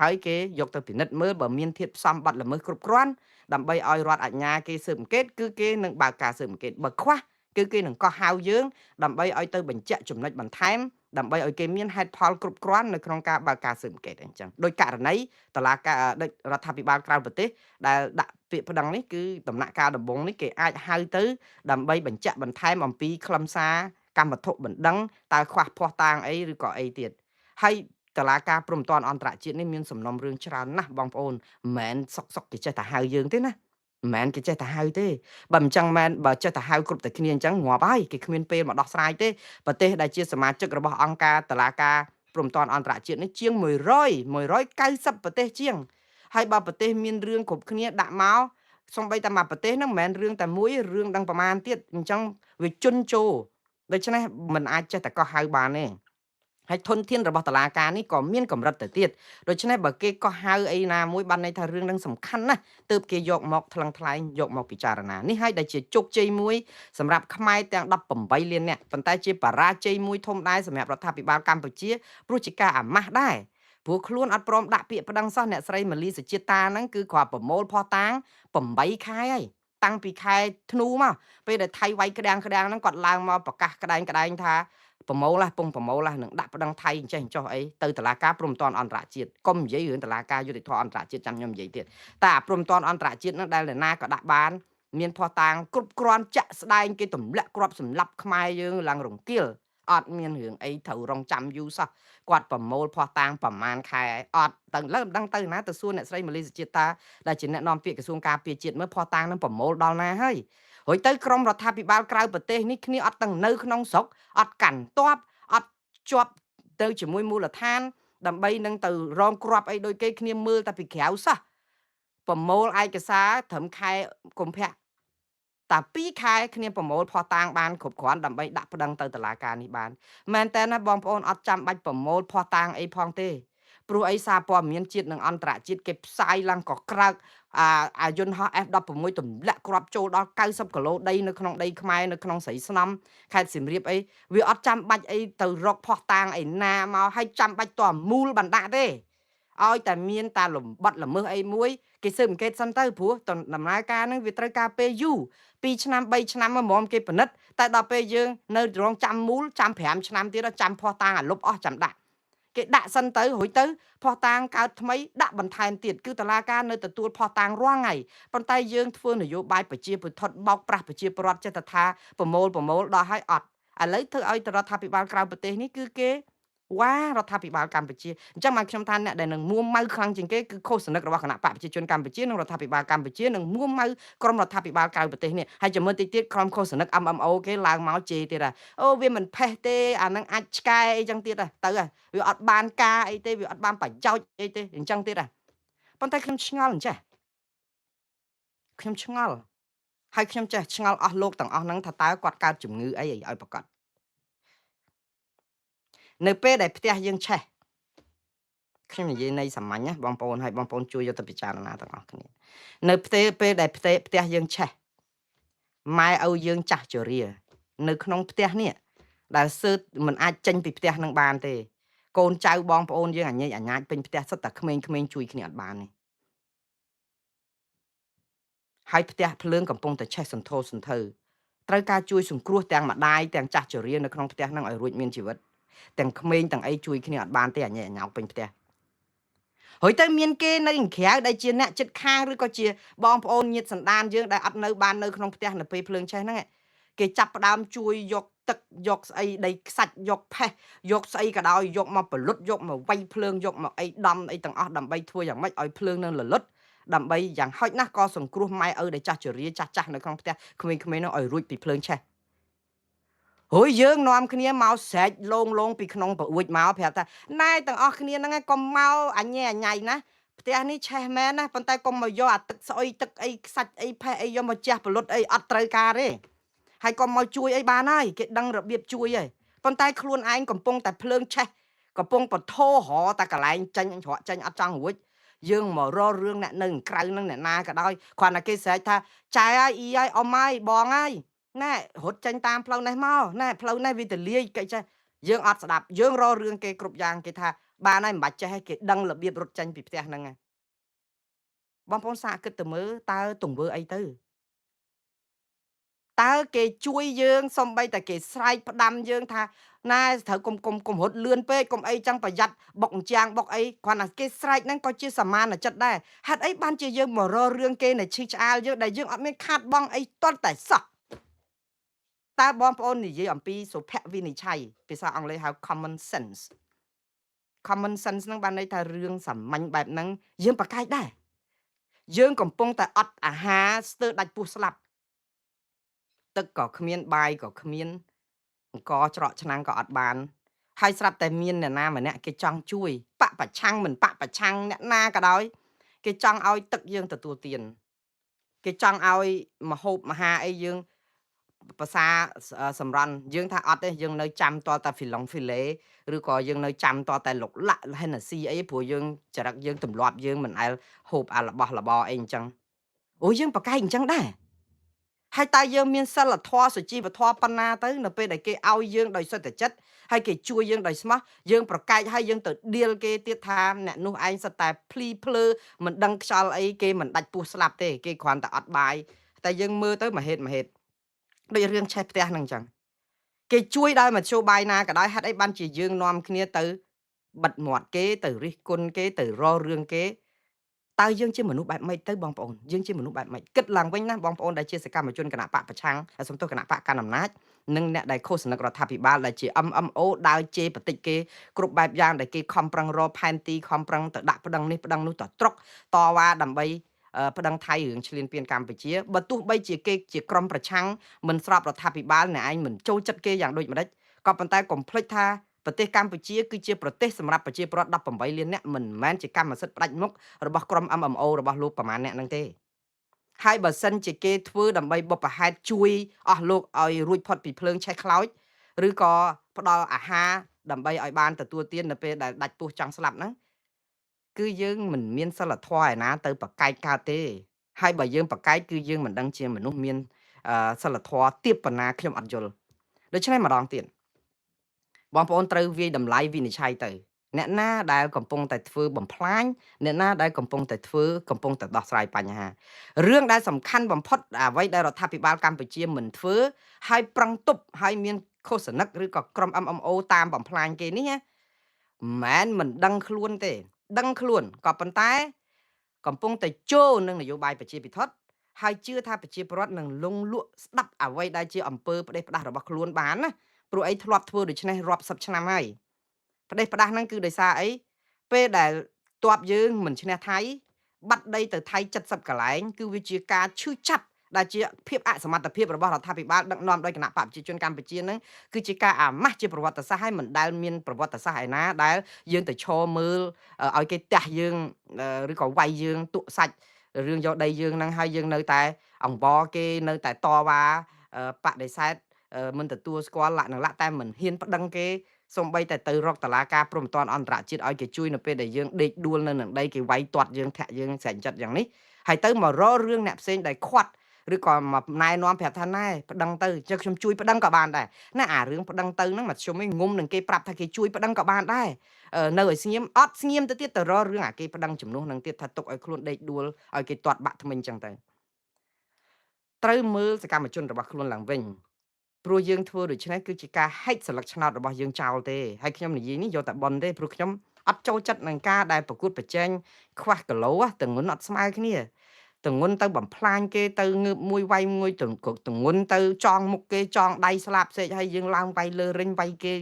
ហើយគេយកទៅពិនិត្យមើលបើមានធាតុផ្សំបាត់ល្មើសគ្រប់គ្រាន់ដើម្បីឲ្យរដ្ឋអាជ្ញាគេស៊ើបអង្កេតគឺគេនឹងបើកការស៊ើបអង្កេតបើខ្វះគឺគេនឹងកោះហៅយើងដើម្បីឲ្យទៅបញ្ជាក់ចំណុចបន្ថែមដើម្បីឲ្យគេមានហេតុផលគ្រប់គ្រាន់នៅក្នុងការបើកការស៊ើបអង្កេតអញ្ចឹងដោយករណីតឡាការរដ្ឋាភិបាលក្រៅប្រទេសដែលដាក់ពាក្យប្តឹងនេះគឺដំណាក់កាលដំបូងនេះគេអាចហៅទៅដើម្បីបញ្ជាក់បន្ថែមអំពីខ្លឹមសារកម្មវត្ថុបណ្ដឹងតើខ្វះភ័ស្តុតាងអីឬក៏អីទៀតហើយតឡាការព្រំប្រទានអន្តរជាតិនេះមានសំណុំរឿងច្រើនណាស់បងប្អូនមិនមែនសុកគេចេះតែហៅយើងទេណាមិនមែនគេចេះតែហៅទេបើមិនចឹងមែនបើចេះតែហៅគ្រប់តែគ្នាអញ្ចឹងងាប់ហើយគេគ្មានពេលមកដោះស្រាយទេប្រទេសដែលជាសមាជិករបស់អង្គការតុលាការព្រំប្រទានអន្តរជាតិនេះជាង190ប្រទេសជាងហើយបើប្រទេសមានរឿងគ្រប់គ្នាដាក់មកសំបីតែមកប្រទេសហ្នឹងមិនមែនរឿងតែមួយរឿងដឹងប្រមាណទៀតអញ្ចឹងវាជន់ជោដូច្នេះมันអាចចេះតែកោះហៅបានទេហើយធនធានរបស់តុលាការនេះក៏មានកម្រិតទៅទៀតដូច្នេះបើគេកោះហៅអីណាមួយបានន័យថារឿងនឹងសំខាន់ណាស់ទើបគេយកមកថ្លឹងថ្លែងយកមកពិចារណានេះហើយដែលជាជោគជ័យមួយសម្រាប់ខ្មែរទាំង18លាននាក់ប៉ុន្តែជាបរាជ័យមួយធំដែរសម្រាប់រដ្ឋាភិបាលកម្ពុជាព្រោះជាការអាម៉ាស់ដែរព្រោះខ្លួនអត់ព្រមដាក់ពាក្យប្តឹងសោះអ្នកស្រីម៉ាលីសុជាតិតាហ្នឹងគឺគ្រាន់ប្រមូលភស្តុតាង8ខែហើយតាំងពីខែធ្នូមកពេលដែលថៃវាយក្តាំងហ្នឹងគាត់ឡើងមកប្រកាសក្តែងថាប្រមូលពងប្រមូលនឹងដាក់ប្តឹងថៃអញ្ចេះអញ្ចោះអីទៅតុលាការព្រំប្រទានអន្តរជាតិកុំនិយាយរឿងតុលាការយុតិធធម៌អន្តរជាតិចាំខ្ញុំនិយាយទៀតតែអាព្រំប្រទានអន្តរជាតិហ្នឹងដែលណាក៏ដាក់បានមានភស្តុតាងគ្រប់គ្រាន់ចាក់ស្ដែងគេទម្លាក់គ្រាប់សម្លាប់ខ្មែរយើងឡើងរង្គាលអត់មានរឿងអីត្រូវរងចាំយូរសោះគាត់ប្រមូលភស្តុតាងប្រមាណខែអត់ទៅលើមិនដឹងទៅណាទៅសួរអ្នកស្រីម៉ាលីសុជាតិតាដែលជាអ្នកនាំពាក្យក្រសួងការពារជាតិមើលភស្តុតាងនឹងប្រមូលដល់ណាហើយរួចទៅក្រមរដ្ឋាភិបាលក្រៅប្រទេសនេះគ្នាអត់ទាំងនៅក្នុងស្រុកអត់កាន់តបអត់ជាប់ទៅជាមួយមូលដ្ឋានដើម្បីនឹងទៅរងគ្រាប់អីដូចគេគ្នាមើលតែពីក្រៅសោះប្រមូលឯកសារត្រឹមខែកុម្ភៈតែ2ខែគ្នាប្រមូលភស្តុតាងបានគ្រប់គ្រាន់ដើម្បីដាក់ប្តឹងទៅតុលាការនេះបានមែនតើណាបងប្អូនអត់ចាំបាច់ប្រមូលភស្តុតាងអីផងទេព្រោះអីសារព័ត៌មានជាតិនិងអន្តរជាតិគេផ្សាយឡើងក៏ក្រើកអាយន្តហោះ F16 ទម្លាក់គ្រាប់ចូលដល់90គីឡូដីនៅក្នុងដីខ្មែរនៅក្នុងស្រីស្នំខេត្តសៀមរាបអីវាអត់ចាំបាច់អីទៅរកភស្តុតាងឯណាមកឲ្យចាំបាច់តមូលបណ្ដាក់ទេឲ្យតែមានតាលំបាត់ល្មើសអីមួយគេស៊ើបអង្កេតសិនទៅព្រោះដំណើរការហ្នឹងវាត្រូវការពេលយូរ2ឆ្នាំ3ឆ្នាំមកហ្មងគេពិនិត្យតែដល់ពេលយើងនៅរងចាំមូលចាំ5ឆ្នាំទៀតចាំភស្តុតាងអាលុបអស់ចាំដាក់គេដាក់សិនទៅរួចទៅភស្តុតាងកើតថ្មីដាក់បន្ថែមទៀតគឺតុលាការនៅទទួលភស្តុតាងរាល់ថ្ងៃប៉ុន្តែយើងធ្វើនយោបាយប្រជាពុទ្ធបោកប្រាស់ប្រជាពលរដ្ឋចេះតែថាប្រមូលដល់ឲ្យអត់ឥឡូវធ្វើឲ្យរដ្ឋាភិបាលក្រៅប្រទេសនេះគឺគេវ៉ារដ្ឋាភិបាលកម្ពុជាអញ្ចឹងមកខ្ញុំថាអ្នកដែលនឹងមួម៉ៅខ្លាំងជាងគេគឺឃោសនិករបស់គណៈបកប្រជាជនកម្ពុជានិងរដ្ឋាភិបាលកម្ពុជានឹងមួម៉ៅក្រុមរដ្ឋាភិបាលក្រៅប្រទេសនេះហើយចាំមើលតិចទៀតក្រុមឃោសនិក MMO គេឡើងមកជេរទៀតហ่ะអូវាមិនផេះទេអានឹងអាចឆ្កែអីចឹងទៀតទៅវាអត់បានការអីទេវាអត់បានប្រយោជន៍អីទេអញ្ចឹងទៀតប៉ុន្តែខ្ញុំឆ្ងល់អញ្ចេះខ្ញុំឆ្ងល់ហើយខ្ញុំចេះឆ្ងល់អស់លោកទាំងអស់ហ្នឹងថាតើគាត់កើតជំងឺអីឲ្យប្រកាសនៅពេលដែលផ្ទះយើងឆេះខ្ញុំនិយាយនៃសាមញ្ញណាបងប្អូនហើយបងប្អូនជួយយកទៅពិចារណាទាំងអស់គ្នានៅពេលដែលផ្ទះយើងឆេះម៉ែឪយើងចាស់ជរានៅក្នុងផ្ទះនេះដែលសើតមិនអាចចេញពីផ្ទះនឹងបានទេកូនចៅបងប្អូនយើងអញញ៉ាចពេញផ្ទះសិតតែក្មេងៗជួយគ្នាអត់បានទេហើយផ្ទះភ្លើងកំពុងតែឆេះសន្ធោសន្ធៅត្រូវការជួយសង្គ្រោះទាំងម្ដាយទាំងចាស់ជរានៅក្នុងផ្ទះនឹងឲ្យរួចមានជីវិតទាំងក្មេងទាំងអីជួយគ្នាអត់បានទេអញញ៉ាពេញផ្ទះហើយទៅមានគេនៅក្រៅដែលជាអ្នកចិត្តខាងឬក៏ជាបងប្អូនញាតិសន្តានយើងដែលអត់នៅបាននៅក្នុងផ្ទះនៅពេលភ្លើងឆេះហ្នឹងគេចាប់ផ្ដើមជួយយកទឹកយកស្អីដីខ្សាច់យកផេះយកស្អីក៏ដោយយកមកពលុតយកមកវាយភ្លើងយកមកអីដំអីទាំងអស់ដើម្បីធ្វើយ៉ាងម៉េចឲ្យភ្លើងនឹងលលុតដើម្បីយ៉ាងហោចណាស់ក៏សង្គ្រោះម៉ែឪដែលចាស់ជរាចាស់នៅក្នុងផ្ទះក្មេងៗនោះឲ្យរួចពីភ្លើងឆេះហើយយើងនាំគ្នាមកស្រែកលងពីក្នុងប្រអួចមកប្រាប់ថាណែទាំងអស់គ្នាហ្នឹងកុំមកអញញ៉ៃណា ផ្ទះនេះឆេះមែនណាប៉ុន្តែកុំមកយកអាទឹកស្អុយទឹកអីខ្សាច់អីផេះអីយកមកជះបលុតអីអត់ត្រូវការទេហើយកុំមកជួយអីបានហើយគេដឹងរបៀបជួយហើយប៉ុន្តែខ្លួនឯងកំពុងតែភ្លើងឆេះកំពុងបធោរតែកន្លែងចាញ់ច្រកចាញ់អត់ចង់រួចយើងមករករឿងអ្នកនៅក្រៅនឹងអ្នកណាក៏ដោយគ្រាន់តែគេស្រែកថាចែហើយអ៊ីហើយអ៊ំហើយបងហើយណែរត់ចេញតាមផ្លូវនេះមកណែផ្លូវនេះវាទលាយកិច្ចចេះយើងអត់ស្ដាប់យើងរករឿងគេគ្រប់យ៉ាងគេថាបានហើយមិនបាច់ចេះឲ្យគេដឹងរបៀបរត់ចេញពីផ្ទះហ្នឹងហើយបងប្អូនសាកគិតទៅមើលតើទង្វើអីទៅតើគេជួយយើងសំបីតែគេស្រែកផ្ដាំយើងថាណែត្រូវគុំរត់លឿនពេកគុំអីចឹងប្រយ័ត្នបុកអញ្ចាំងបុកអីគ្រាន់តែគេស្រែកហ្នឹងក៏ជាសមានចិត្តដែរហេតុអីបានជាយើងមករករឿងគេនៅឈឺឆ្អាលយើងដែលយើងអត់មានខាតបង់អីទាល់តែសោះតើបងប្អូននិយាយអំពីសុភវិនិច្ឆ័យភាសាអង់គ្លេសហៅ common sense common sense ហ្នឹងបានន័យថារឿងសាមញ្ញបែបហ្នឹងយើងប្រកែកដែរយើងកំពុងតែអត់អាហារស្ទើរដាច់ពោះស្លាប់ទឹកក៏គ្មានបាយក៏គ្មានអង្គច្រកឆ្នាំងក៏អត់បានហើយស្រាប់តែមានអ្នកណាម្នាក់គេចង់ជួយបកប្រឆាំងមិនបកប្រឆាំងអ្នកណាក៏ដោយគេចង់ឲ្យទឹកយើងទទួលទានគេចង់ឲ្យមហូបមហាអីយើងភាសាសម្រន់យើងថាអត់ទេយើងនៅចាំតតែហ្វីឡុងហ្វីលេឬក៏យើងនៅចាំតតែលុកលាក់ហេណាស៊ីអីព្រោះយើងចរិតយើងទម្លាប់យើងមិនអែលហូបអារបស់របរអីអញ្ចឹងអូយើងប្រកែកអញ្ចឹងដែរហើយតើយើងមានសិលធម៌សុជីវធម៌ប៉ុណ្ណាទៅនៅពេលដែលគេឲ្យយើងដោយសុទ្ធចិត្តហើយគេជួយយើងដោយស្មោះយើងប្រកែកហើយយើងទៅដៀលគេទៀតថាអ្នកនោះឯងសិតតែភ្លីភ្លើមិនដឹងខ្យល់អីគេមិនដាច់ពោះស្លាប់ទេគេគ្រាន់តែអត់បាយតែយើងមើលទៅមហេតុដូចរឿងឆេះផ្ទះហ្នឹងអញ្ចឹងគេជួយដោយមធ្យោបាយណាក៏ដោយហេតុអីបានជាយើងនាំគ្នាទៅបិទមាត់គេទៅរិះគន់គេទៅរករឿងគេតើយើងជាមនុស្សបែបម៉េចទៅបងប្អូនយើងជាមនុស្សបែបម៉េចគិតឡើងវិញណាបងប្អូនដែលជាសកម្មជនគណៈបកប្រឆាំងសំទោសគណៈបកកណ្ដាលអំណាចនិងអ្នកដែលឃោសនារដ្ឋាភិបាលដែលជា MMO ដើរជេរបតិចគេគ្រប់បែបយ៉ាងដែលគេខំប្រឹងរកផែនទីខំប្រឹងទៅដាក់ប្តឹងនេះប្តឹងនោះតត្រុកតវ៉ាដើម្បីប្តឹងថៃរឿងឈ្លានពានកម្ពុជាបើទោះបីជាគេជាក្រុមប្រឆាំងមិនស្របរដ្ឋាភិបាលអ្នកឯងមិនចូលចិត្តគេយ៉ាងដូចម្ដេចក៏ប៉ុន្តែកុំភ្លេចថាប្រទេសកម្ពុជាគឺជាប្រទេសសម្រាប់ប្រជាពលរដ្ឋ18លាននាក់មិនមែនជាកម្មសិទ្ធិផ្ដាច់មុខរបស់ក្រុម MMO របស់លោកប្រមាណអ្នកហ្នឹងទេហើយបើសិនជាគេធ្វើដើម្បីបុព្វហេតុជួយអស់លោកឲ្យរួចផុតពីភ្លើងឆេះខ្លោចឬក៏ផ្ដល់អាហារដើម្បីឲ្យបានទទួលទាននៅពេលដែលដាច់ពោះចង់ស្លាប់ហ្នឹងគឺយើងមិនមានសិលធម៌ឯណាទៅប្រកែកកើតទេហើយបើយើងប្រកែកគឺយើងមិនដឹងជាមនុស្សមានសិលធម៌ទាបប៉ុណ្ណាខ្ញុំអត់យល់ដូច្នេះម្ដងទៀតបងប្អូនត្រូវវាយតម្លៃវិនិច្ឆ័យទៅអ្នកណាដែលកំពុងតែធ្វើបំផ្លាញអ្នកណាដែលកំពុងតែដោះស្រាយបញ្ហារឿងដែលសំខាន់បំផុតអ្វីដែលរដ្ឋាភិបាលកម្ពុជាមិនធ្វើហើយប្រឹងទប់ហើយមានឃោសនិកឬក៏ក្រុម MMO តាមបំផ្លាញគេនេះណាមិនដឹងខ្លួនទេដឹងខ្លួនក៏ប៉ុន្តែកំពុងតែចូលនឹងនយោបាយប្រជាពិធដ្ឋហើយជឿថាប្រជាពលរដ្ឋនឹងលងលក់ស្ដាប់អ្វីដែលជាអំពើផ្ដេសផ្ដាសរបស់ខ្លួនបានណាព្រោះអីធ្លាប់ធ្វើដូច្នេះរាប់សិបឆ្នាំហើយផ្ដេសផ្ដាសហ្នឹងគឺដោយសារអីពេលដែលទ័ពយើងមិនឈ្នះថៃបាត់ដីទៅថៃ70កន្លែងគឺវាជាការឈឺចាប់ដែលជាភាពអសមត្ថភាពរបស់រដ្ឋាភិបាលដឹកនាំដោយគណៈបកប្រជាជនកម្ពុជានឹងគឺជាការអាម៉ាស់ជាប្រវត្តិសាស្ត្រហើយមិនដែលមានប្រវត្តិសាស្ត្រឯណាដែលយើងទៅឈរមើលឲ្យគេទះយើងឬក៏វាយយើងទុកសាច់រឿងយកដីយើងហ្នឹងហើយយើងនៅតែអង្វរគេនៅតែតវ៉ាបដិសេធមិនទទួលស្គាល់លក្ខណៈតែមិនហ៊ានប្តឹងគេសំបីតែទៅរកតឡាការព្រំប្រទានអន្តរជាតិឲ្យគេជួយនៅពេលដែលយើងដេកដួលនៅនឹងដីគេវាយទាត់យើងធាក់យើងស្រែងចិត្តយ៉ាងនេះហើយទៅមករករឿងអ្នកផ្សេងដែលខាត់ឬក៏មកណែនាំប្រាប់ថាណែប្តឹងទៅចឹងខ្ញុំជួយប្តឹងក៏បានដែរណាអារឿងប្តឹងទៅហ្នឹងមកខ្ញុំឯងងុំនឹងគេប្រាប់ថាគេជួយប្តឹងក៏បានដែរនៅឲ្យស្ងៀមអត់ស្ងៀមទៅទៀតទៅរករឿងអាគេប្តឹងចំនួននឹងទៀតថាទុកឲ្យខ្លួនដេកដួលឲ្យគេទាត់បាក់ថ្មិញចឹងទៅត្រូវមើលសកម្មជនរបស់ខ្លួនឡើងវិញព្រោះយើងធ្វើដូច្នេះគឺជាការហែកស្លឹកឆ្នោតរបស់យើងចោលទេហើយខ្ញុំនិយាយនេះយកតែប៉ុនទេព្រោះខ្ញុំអត់ចូលចិត្តនឹងការដែលប្រកួតប្រជែងខ្វះគីឡូទាំងងន់អត់ស្មើគ្នាទាំងងន់ទៅបំផ្លាញគេទៅងើបមួយវាយមួយទាំងងន់ទៅចងមុខគេចងដៃស្លាប់សេកហើយយើងឡើងវាយលើរិញវាយគេ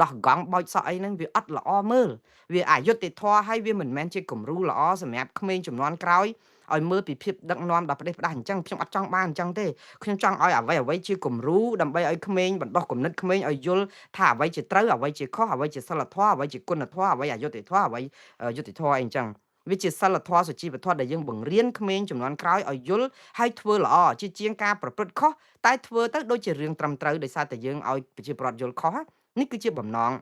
ដោះកង់បោចសក់អីហ្នឹងវាអត់ល្អមើលវាអយុត្តិធម៌ហើយវាមិនមែនជាគំរូល្អសម្រាប់ក្មេងជំនាន់ក្រោយឲ្យមើលពីភាពដឹកនាំដល់ប្រទេសផ្ដាស់អញ្ចឹងខ្ញុំអត់ចង់បានអញ្ចឹងទេខ្ញុំចង់ឲ្យអ្វីជាគំរូដើម្បីឲ្យក្មេងបណ្ដោះគំនិតក្មេងឲ្យយល់ថាអ្វីជាត្រូវអ្វីជាខុសអ្វីជាសិលធម៌អ្វីជាគុណធម៌អ្វីអយុត្តិធម៌អ្វីយុត្តិធម៌អីអញ្ចឹង វាជាសិលធម៌សុជីវធម៌ដែលយើងបង្រៀនក្មេងជំនាន់ក្រោយឲ្យយល់ហើយធ្វើល្អជាជាងការប្រព្រឹត្តខុសតែធ្វើទៅដូចជារឿងត្រឹមត្រូវដោយសារតែយើងឲ្យប្រជាពលរដ្ឋយល់ខុសនេះគឺជាបំណង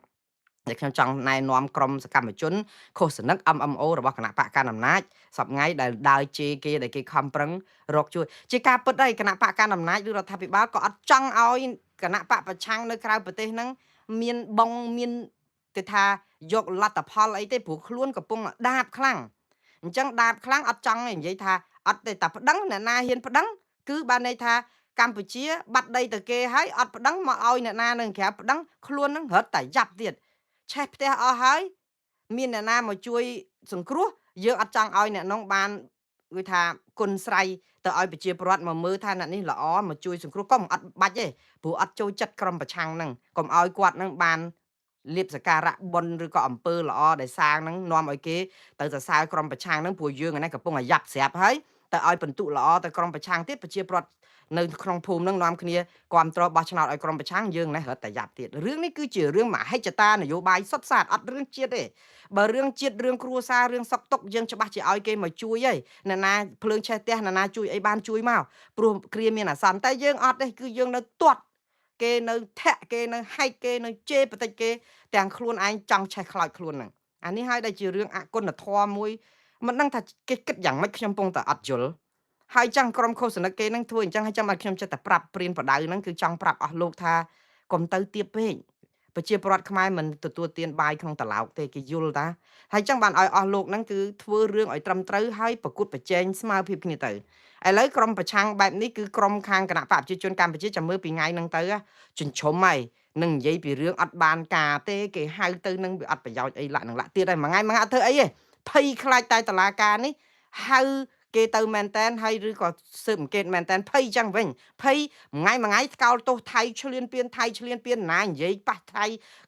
ដែលខ្ញុំចង់ណែនាំក្រុមសកម្មជនឃោសនិក MMO របស់គណៈបកកណ្ដាលអំណាចសប្ងៃដែលដើរជេរគេដែលគេខំប្រឹងរកជួយជាការពិតហើយគណៈបកកណ្ដាលអំណាចឬរដ្ឋាភិបាលក៏អត់ចង់ឲ្យគណៈបកប្រឆាំងនៅក្រៅប្រទេសហ្នឹងមានបងមានគេថាយកលទ្ធផលអីទេព្រោះខ្លួនកំពុងដាបខ្លាំងអញ្ចឹងដាបខ្លាំងអត់ចង់និយាយថាអត់ទេតែប្តឹងអ្នកណាហ៊ានប្តឹងគឺបានន័យថាកម្ពុជាបាត់ដីទៅគេហើយអត់ប្តឹងមកឲ្យអ្នកណានឹងក្រៅប្តឹងខ្លួននឹងរត់តែយ៉ាប់ទៀតឆេះផ្ទះអស់ហើយមានអ្នកណាមកជួយសង្គ្រោះយើងអត់ចង់ឲ្យអ្នកនោះបានគឺថាគុណស្រ័យទៅឲ្យប្រជាពលរដ្ឋមកមើលថាអ្នកនេះល្អមកជួយសង្គ្រោះក៏មិនអត់បាច់ទេព្រោះអត់ចូលចិត្តក្រុមប្រឆាំងហ្នឹងកុំឲ្យគាត់នឹងបានលៀបសការៈបុណ្យឬក៏អំពើល្អដែលសាងហ្នឹងនាំឲ្យគេទៅសរសើរក្រុមប្រឆាំងហ្នឹងព្រោះយើងឯនេះកំពុងអាយ៉ាប់ស្រាប់ហើយទៅឲ្យបន្ទុកល្អទៅក្រុមប្រឆាំងទៀតប្រជាពលរដ្ឋនៅក្នុងភូមិហ្នឹងនាំគ្នាគ្រប់គ្រងបោះឆ្នោតឲ្យក្រុមប្រឆាំងយើងនេះរត់តែយ៉ាប់ទៀតរឿងនេះគឺជារឿងមហិច្ឆតានយោបាយសុទ្ធសាធអត់រឿងជាតិទេបើរឿងជាតិរឿងគ្រួសាររឿងសុកទុកយើងច្បាស់ជាឲ្យគេមកជួយហើយអ្នកណាភ្លើងឆេះផ្ទះអ្នកណាជួយអីបានជួយមកព្រោះគ្រាមានអាសន្នតែយើងអត់ទេគឺយើងនៅទាត់គេនៅធាក់គេនៅហែកគេនៅជេរបន្តិចគេទាំងខ្លួនឯងចង់ឆេះខ្លោចខ្លួនហ្នឹងអានេះហើយដែលជារឿងអគុណធម៌មួយមិនដឹងថាគេគិតយ៉ាងម៉េចខ្ញុំពងតែអត់យល់ហើយចឹងក្រុមឃោសនិកគេនឹងធ្វើអញ្ចឹងហើយចាំឲ្យខ្ញុំចិត្តតែប្រាប់ព្រៀនប្រដៅហ្នឹងគឺចង់ប្រាប់អស់លោកថាកុំទៅទៀបពេកប្រជាពលរដ្ឋខ្មែរមិនទទួលទានបាយក្នុងតឡោកទេគេយល់តាហើយចឹងបានឲ្យអស់លោកហ្នឹងគឺធ្វើរឿងឲ្យត្រឹមត្រូវហើយប្រកួតប្រជែងស្មើភាពគ្នាទៅឥឡូវក្រុមប្រឆាំងបែបនេះគឺក្រុមខាងគណៈបកប្រជាជនកម្ពុជាចាំមើលពីថ្ងៃហ្នឹងទៅចិញ្ជុំហើយនឹងនិយាយពីរឿងអត់បានការទេគេហៅទៅនឹងវាអត់ប្រយោជន៍អីលាក់នឹងលាក់ទៀតហើយមួយថ្ងៃមួយថ្ងៃអត់ធ្វើអីទេភ័យខ្លាចតែតឡាការនេះហៅគេទៅមែនតែនហើយឬក៏ស៊ើបអង្កេតមែនតែនភ័យចឹងវិញភ័យមួយថ្ងៃស្កោលទោសថៃឆ្លៀនពៀនថៃឆ្លៀនពៀនណានិយាយប៉ះថៃ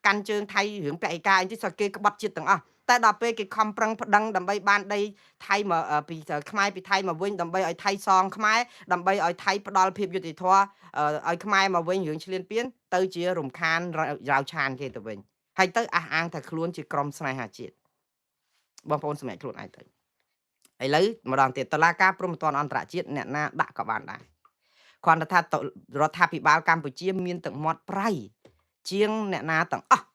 កាន់ជើងថៃរឿងពាក់ឯកាអីទីសោះគេក្បត់ជាតិទាំងអស់តែដល់ពេលគេខំប្រឹងប្តឹងដើម្បីបានដីថៃមកពីខ្មែរពីថៃមកវិញដើម្បីឲ្យថៃសងខ្មែរដើម្បីឲ្យថៃផ្ដាល់ភាពយុត្តិធម៌ឲ្យខ្មែរមកវិញរឿងឆ្លៀនពៀនទៅជារំខានរាវឆានគេទៅវិញហើយទៅអះអាងថាខ្លួនជាក្រុមស្នេហាជាតិបងប្អូនសម្រាប់ខ្លួនឯងទៅឥឡូវម្ដងទៀតតុលាការព្រហ្មទណ្ឌអន្តរជាតិអ្នកណាដាក់ក៏បានដែរគ្រាន់តែថារដ្ឋាភិបាលកម្ពុជាមានទឹកមាត់ប្រៃជាងអ្នកណាទាំងអស់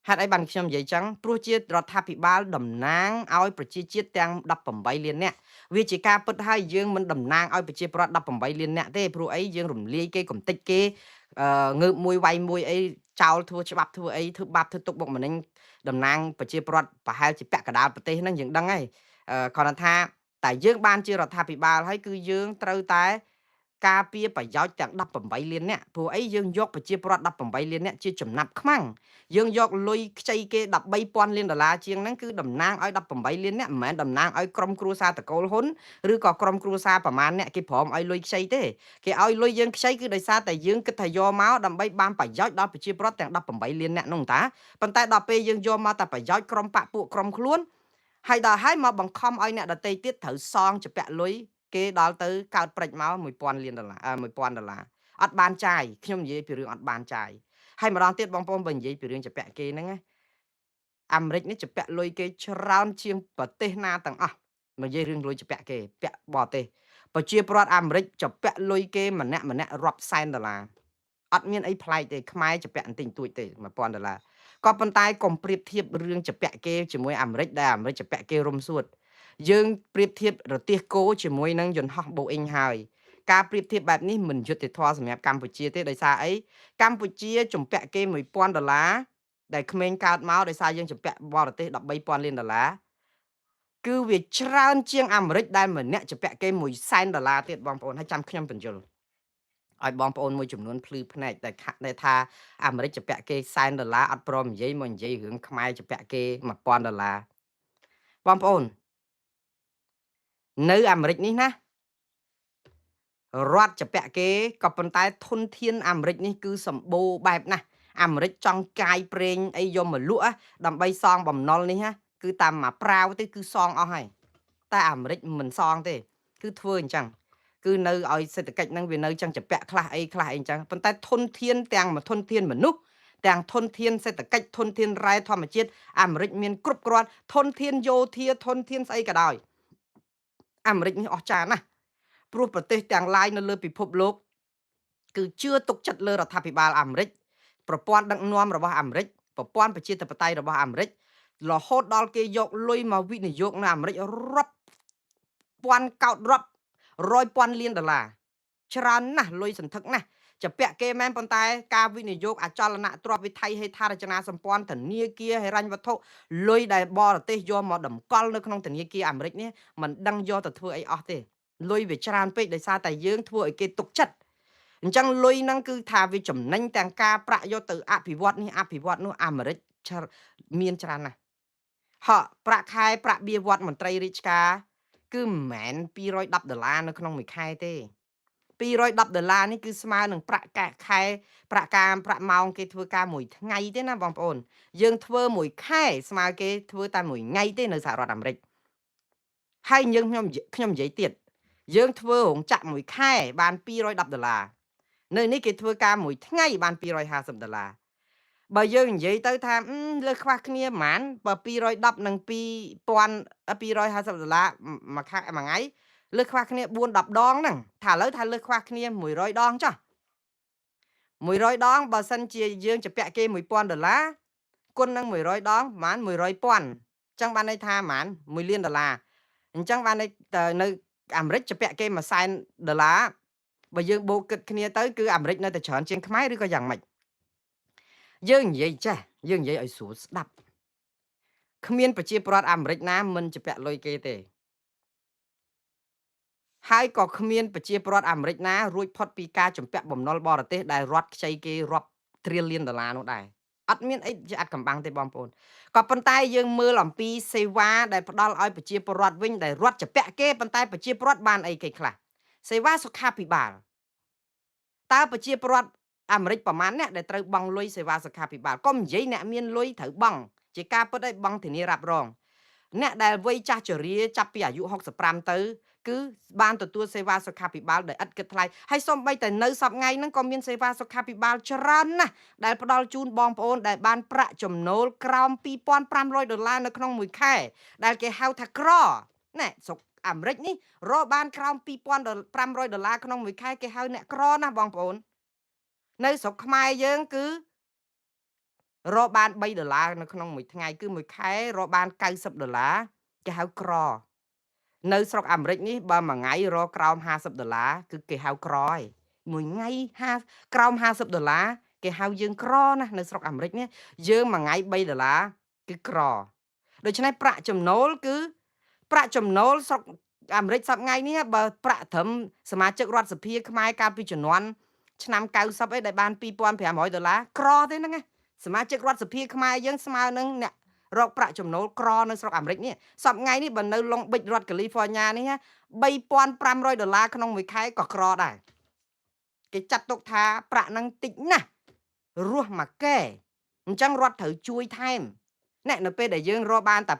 ហេតុអីបានខ្ញុំនិយាយចឹងព្រោះជារដ្ឋាភិបាលតំណាងឲ្យប្រជាជាតិទាំង18លាននាក់វាជាការពិតហើយយើងមិនតំណាងឲ្យប្រជាពលរដ្ឋ18លាននាក់ទេព្រោះអីយើងរំលាយគេកំតិចគេងើបមួយវាយមួយអីចោលធ្វើច្បាប់ធ្វើអីធ្វើបាបធ្វើទុកបុកម្នេញតំណាងប្រជាពលរដ្ឋប្រហែលជាពាក់កណ្ដាលប្រទេសហ្នឹងយើងដឹងហើយគាត់ថាតែយើងបានជារដ្ឋាភិបាលហើយគឺយើងត្រូវតែការពារប្រយោជន៍ទាំង18លាននាក់ព្រោះអីយើងយកប្រជាពលរដ្ឋ18លាននាក់ជាចំណាប់ខ្មាំងយើងយកលុយខ្ចីគេ13,000លានដុល្លារជាងហ្នឹងគឺតំណាងឲ្យ18លាននាក់មិនមែនតំណាងឲ្យក្រុមគ្រួសារតកូលហ៊ុនឬក៏ក្រុមគ្រួសារប្រមាណអ្នកគេព្រមឲ្យលុយខ្ចីទេគេឲ្យលុយយើងខ្ចីគឺដោយសារតែយើងគិតថាយកមកដើម្បីបានប្រយោជន៍ដល់ប្រជាពលរដ្ឋទាំង18លាននាក់នោះតាប៉ុន្តែដល់ពេលយើងយកមកតែប្រយោជន៍ក្រុមបកពួកក្រុមខ្លួនហើយដល់ហើយមកបង្ខំឲ្យអ្នកដទៃទៀតត្រូវសងជាពាក់លុយគេដល់ទៅកើតព្រិចមក1000លានដុល្លារ1000ដុល្លារអត់បានចាយខ្ញុំនិយាយពីរឿងអត់បានចាយហើយម្ដងទៀតបងប្អូនបើនិយាយពីរឿងចាពាក់គេហ្នឹងអាមេរិកនេះចាពាក់លុយគេច្រើនជាងប្រទេសណាទាំងអស់និយាយរឿងលុយចាពាក់គេពាក់បរទេសប្រជាពលរដ្ឋអាមេរិកចាពាក់លុយគេម្នាក់រាប់សែនដុល្លារអត់មានអីប្លែកទេខ្មែរចាពាក់បន្តិចតួចទេ1000ដុល្លារក៏ប៉ុន្តែកុំប្រៀបធៀបរឿងចាពាក់គេជាមួយអាមេរិកដែលអាមេរិកចាពាក់គេរុំសួតយើងប្រៀបធៀបរទេសគោជាមួយនឹងយន្តហោះ Boeing ហើយការប្រៀបធៀបបែបនេះមិនយុត្តិធម៌សម្រាប់កម្ពុជាទេដោយសារអីកម្ពុជាជំពាក់គេ1000ដុល្លារដែលក្មេងកើតមកដោយសារយើងជំពាក់បរទេស13,000លានដុល្លារគឺវាច្រើនជាងអាមេរិកដែលម្នាក់ជំពាក់គេ100,000ដុល្លារទៀតបងប្អូនហើយចាំខ្ញុំបញ្យល់ឲ្យបងប្អូនមួយចំនួនភ្លឺភ្នែកដែលថាអាមេរិកជំពាក់គេ100,000ដុល្លារអត់ព្រមនិយាយមកនិយាយរឿងខ្មែរជំពាក់គេ1000ដុល្លារបងប្អូននៅអាមេរិកនេះណារដ្ឋជំពាក់គេក៏ប៉ុន្តែធនធានអាមេរិកនេះគឺសម្បូរបែបណាស់អាមេរិកចង់កាយប្រេងអីយកមកលក់ដើម្បីសងបំណុលនេះគឺតាមមកប្រាវទេគឺសងអស់ហើយតែអាមេរិកមិនសងទេគឺធ្វើអញ្ចឹងគឺនៅឲ្យសេដ្ឋកិច្ចហ្នឹងវានៅចឹងជំពាក់ខ្លះអីអញ្ចឹងប៉ុន្តែធនធានទាំងធនធានមនុស្ស ទាំងធនធានសេដ្ឋកិច្ចធនធានរ៉ែធម្មជាតិអាមេរិកមានគ្រប់គ្រាន់ធនធានយោធាធនធានស្អីក៏ដោយអាមេរិកនេះអស្ចារ្យណាស់ព្រោះប្រទេសទាំងឡាយនៅលើពិភពលោកគឺជឿទុកចិត្តលើរដ្ឋាភិបាលអាមេរិកប្រព័ន្ធដឹកនាំរបស់អាមេរិកប្រព័ន្ធប្រជាធិបតេយ្យរបស់អាមេរិករហូតដល់គេយកលុយមកវិនិយោគនៅអាមេរិករាប់ពាន់កោតរាប់រយពាន់លានដុល្លារច្រើនណាស់លុយសន្ធឹកណាស់ជាពាក់គេមែនប៉ុន្តែការវិនិយោគអចលនៈទ្រព្យវិថីហេដ្ឋារចនាសម្ព័ន្ធធនាគារហិរញ្ញវត្ថុលុយដែលបរទេសយកមកតម្កល់នៅក្នុងធនាគារអាមេរិកនេះមិនដឹងយកទៅធ្វើអីអស់ទេលុយវាច្រើនពេកដោយសារតែយើងធ្វើឲ្យគេទុកចិត្តអញ្ចឹងលុយហ្នឹងគឺថាវាចំណេញទាំងការប្រាក់យកទៅអភិវឌ្ឍនេះអភិវឌ្ឍនោះអាមេរិកមានច្រើនណាស់ប្រាក់ខែប្រាក់បៀវត្សមន្ត្រីរាជការគឺមិនមែន$210នៅក្នុងមួយខែទេ$210នេះគឺស្មើនឹងប្រាក់ខែប្រាក់ម៉ោងគេធ្វើការមួយថ្ងៃទេណាបងប្អូនយើងធ្វើមួយខែស្មើគេធ្វើតែមួយថ្ងៃទេនៅសហរដ្ឋអាមេរិកហើយខ្ញុំនិយាយទៀតយើងធ្វើរោងចក្រមួយខែបាន$210នៅនេះគេធ្វើការមួយថ្ងៃបាន$250បើយើងនិយាយទៅថាលើខ្វះគ្នាប៉ុន្មានបើ210និង$250មួយខែមួយថ្ងៃលើខ្វះគ្នា4-10ដងហ្នឹងថាឥឡូវថាលើខ្វះគ្នា100ដងចុះ100ដងបើសិនជាយើងជពាក់គេ$1000គុណនឹង100ដងប្រហែល100,000អញ្ចឹងបានន័យថាប្រហែល$1 លានអញ្ចឹងបាននៅអាមេរិកជពាក់គេ$1,000បើយើងបូកគិតគ្នាទៅគឺអាមេរិកនៅតែច្រើនជាងខ្មែរឬក៏យ៉ាងម៉េចយើងនិយាយចេះយើងនិយាយឲ្យស្រួលស្ដាប់គ្មានប្រជាពលរដ្ឋអាមេរិកណាមិនជពាក់លុយគេទេហើយក៏គ្មានប្រជាពលរដ្ឋអាមេរិកណារួចផុតពីការជំពាក់បំណុលបរទេសដែលរដ្ឋខ្ចីគេរាប់$1 លាននោះដែរអត់មានអីជាអត់កំបាំងទេបងប្អូនក៏ប៉ុន្តែយើងមើលអំពីសេវាដែលផ្ដល់ឲ្យប្រជាពលរដ្ឋវិញដែលរដ្ឋជពាក់គេប៉ុន្តែប្រជាពលរដ្ឋបានអីគេខ្លះសេវាសុខាភិបាលតើប្រជាពលរដ្ឋអាមេរិកប្រមាណអ្នកដែលត្រូវបង់លុយសេវាសុខាភិបាលកុំនិយាយអ្នកមានលុយត្រូវបង់ជាការពិតឲ្យបង់ធានារ៉ាប់រងអ្នកដែលវ័យចាស់ជរាចាប់ពីអាយុ65ទៅគឺបានទទួលសេវាសុខាភិបាលដោយឥតគិតថ្លៃហើយសូម្បីតែនៅសប្តាហ៍ហ្នឹងក៏មានសេវាសុខាភិបាលច្រើនណាស់ដែលផ្ដល់ជូនបងប្អូនដែលបានប្រាក់ចំណូលក្រោម$2,500នៅក្នុងមួយខែដែលគេហៅថាក្រណែស្រុកអាមេរិកនេះរកបានក្រោម$2,500ក្នុងមួយខែគេហៅអ្នកក្រណាបងប្អូននៅស្រុកខ្មែរយើងគឺរកបាន$3នៅក្នុងមួយថ្ងៃគឺមួយខែរកបាន$90គេហៅក្រនៅស្រុកអាមេរិកនេះបើមួយថ្ងៃរកក្រោម$50គឺគេហៅក្រហើយមួយថ្ងៃក្រោម$50គេហៅយើងក្រណានៅស្រុកអាមេរិកនេះយើងមួយថ្ងៃ$3គឺក្រដូច្នេះប្រាក់ចំណូលគឺប្រាក់ចំណូលស្រុកអាមេរិកសប្តាហ៍នេះបើប្រាក់ត្រឹមសមាជិករដ្ឋសភាខ្មែរកាលពីជំនាន់ឆ្នាំ90អីដែលបាន$2,500ក្រទេហ្នឹងណាសមាជិករដ្ឋសភាខ្មែរយើងស្មើនឹងអ្នករកប្រាក់ចំណូលក្រនៅស្រុកអាមេរិកនេះសប្តាហ៍នេះបើនៅឡុងប៊ិចរដ្ឋកាលីហ្វ័រញ៉ានេះ$3,500ក្នុងមួយខែក៏ក្រដែរគេចាត់ទុកថាប្រាក់ហ្នឹងតិចណាស់រស់មួយកែអញ្ចឹងរដ្ឋត្រូវជួយថែមនៅពេលដែលយើងរកបានតែ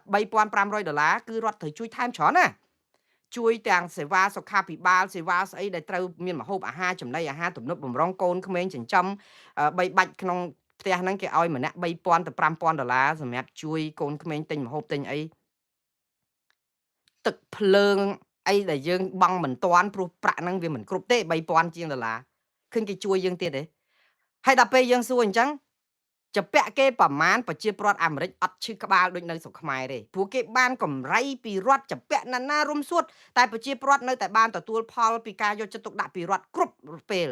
$3,500គឺរដ្ឋត្រូវជួយថែមច្រើនណាជួយទាំងសេវាសុខាភិបាលសេវាស្អីដែលត្រូវមានម្ហូបអាហារចំណីអាហារទំនប់បំរុងកូនក្មេងចិញ្ចឹម3បាច់ក្នុងផ្ទះហ្នឹងគេឲ្យម្នាក់$3,000ទៅ$5,000សម្រាប់ជួយកូនក្មេងទិញម្ហូបទិញអីទឹកភ្លើងអីដែលយើងបង់មិនទាន់ព្រោះប្រាក់ហ្នឹងវាមិនគ្រប់ទេ$3,000ជាងឃើញគេជួយយើងទៀតទេហើយដល់ពេលយើងសួរអញ្ចឹងជពាក់គេប្រមាណប្រជាពលរដ្ឋអាមេរិកអត់ឈឺក្បាលដូចនៅស្រុកខ្មែរទេព្រោះគេបានកម្រៃពីរដ្ឋជពាក់ណារុំសួតតែប្រជាពលរដ្ឋនៅតែបានទទួលផលពីការយកចិត្តទុកដាក់ពីរដ្ឋគ្រប់ពេល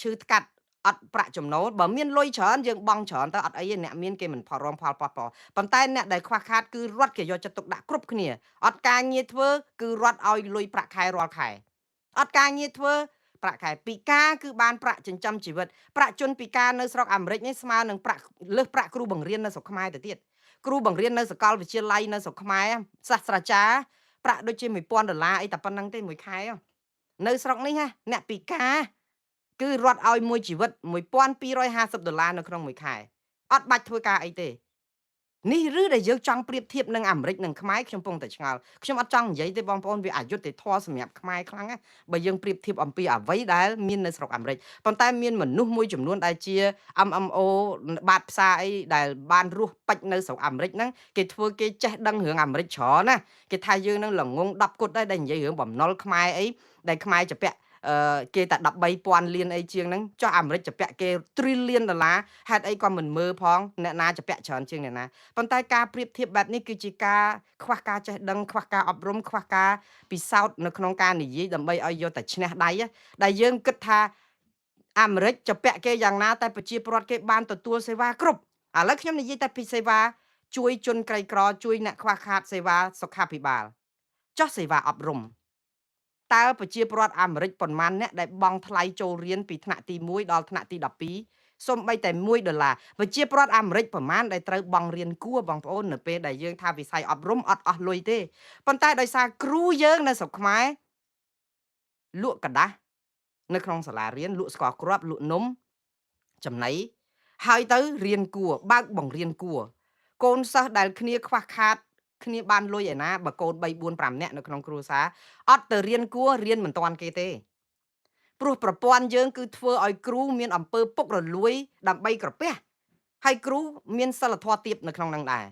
ឈឺថ្កាត់អត់ប្រាក់ចំណូលបើមានលុយច្រើនយើងបង់ច្រើនទៅអត់អីទេអ្នកមានគេមិនរងផលប៉ះពាល់ប៉ុន្តែអ្នកដែលខ្វះខាតគឺរដ្ឋគេយកចិត្តទុកដាក់គ្រប់គ្នាអត់ការងារធ្វើគឺរដ្ឋឲ្យលុយប្រាក់ខែរាល់ខែអត់ការងារធ្វើប្រាក់ខែពិការគឺបានប្រាក់ចិញ្ចឹមជីវិតប្រាក់ជនពិការនៅស្រុកអាមេរិកនេះស្មើនឹងប្រាក់លើសប្រាក់គ្រូបង្រៀននៅស្រុកខ្មែរទៅទៀតគ្រូបង្រៀននៅសាកលវិទ្យាល័យនៅស្រុកខ្មែរសាស្ត្រាចារ្យប្រាក់ដូចជា$1,000អីតែប៉ុណ្្នឹងទេមួយខែនៅស្រុកនេះអ្នកពិការគឺរដ្ឋឲ្យមួយជីវិត$1,250នៅក្នុងមួយខែអត់បាច់ធ្វើការអីទេ នេះឬដែលយើងចង់ប្រៀបធៀបនឹងអាមេរិកនិងខ្មែរខ្ញុំពងតែឆ្ងល់ខ្ញុំអត់ចង់និយាយទេបងប្អូនវាអយុត្តិធម៌សម្រាប់ខ្មែរខ្លាំងណាស់បើយើងប្រៀបធៀបអំពីអ្វីដែលមាននៅស្រុកអាមេរិកប៉ុន្តែមានមនុស្សមួយចំនួនដែលជា MMO បាតផ្សារអីដែលបានរស់ពេចនៅស្រុកអាមេរិកហ្នឹងគេធ្វើគេចេះដឹងរឿងអាមេរិកច្រើនណាគេថាយើងនឹងល្ងង10គត់ដែរដែលនិយាយរឿងបំណុលខ្មែរអីដែលខ្មែរជាពាក់គេតែ13,000លានអីជាងហ្នឹងចុះអាមេរិកជាពាក់គេ trillion ដុល្លារហេតុអីក៏មិនមើលផងអ្នកណាជាពាក់ច្រើនជាងអ្នកណាប៉ុន្តែការប្រៀបធៀបបែបនេះគឺជាការខ្វះការចេះដឹងខ្វះការអប់រំខ្វះការពិសោធន៍នៅក្នុងការនិយាយដើម្បីឲ្យយកតែឈ្នះដៃដែលយើងគិតថាអាមេរិកជាពាក់គេយ៉ាងណាតែប្រជាពលរដ្ឋគេបានទទួលសេវាគ្រប់ឥឡូវខ្ញុំនិយាយតែពីសេវាជួយជនក្រីក្រជួយអ្នកខ្វះខាតសេវាសុខាភិបាលចុះសេវាអប់រំតើប្រជាពលរដ្ឋអាមេរិកប៉ុន្មានអ្នកដែលបង់ថ្លៃចូលរៀនពីថ្នាក់ទី1ដល់ថ្នាក់ទី12សូម្បីតែ$1ប្រជាពលរដ្ឋអាមេរិកប្រមាណដែលត្រូវបង់រៀនគួរបងប្អូននៅពេលដែលយើងថាវិស័យអប់រំអត់អស់លុយទេប៉ុន្តែដោយសារគ្រូយើងនៅស្រុកខ្មែរលក់กระดาษនៅក្នុងសាលារៀនលក់ស្ករគ្រាប់លក់នំចំណីហើយទៅរៀនគួរបើកបង្រៀនគួរកូនសិស្សដែលគ្នាខ្វះខាតគ្នាបានលុយឯណាបើកូន3 4 5នាក់នៅក្នុងគ្រួសារអត់ទៅរៀនគួររៀនមិនតាន់គេទេព្រោះប្រព័ន្ធយើងគឺធ្វើឲ្យគ្រូមានអំពើពុករលួយដើម្បីក្រពះហើយគ្រូមានសិលធម៌ទាបនៅក្នុងនឹងដែរ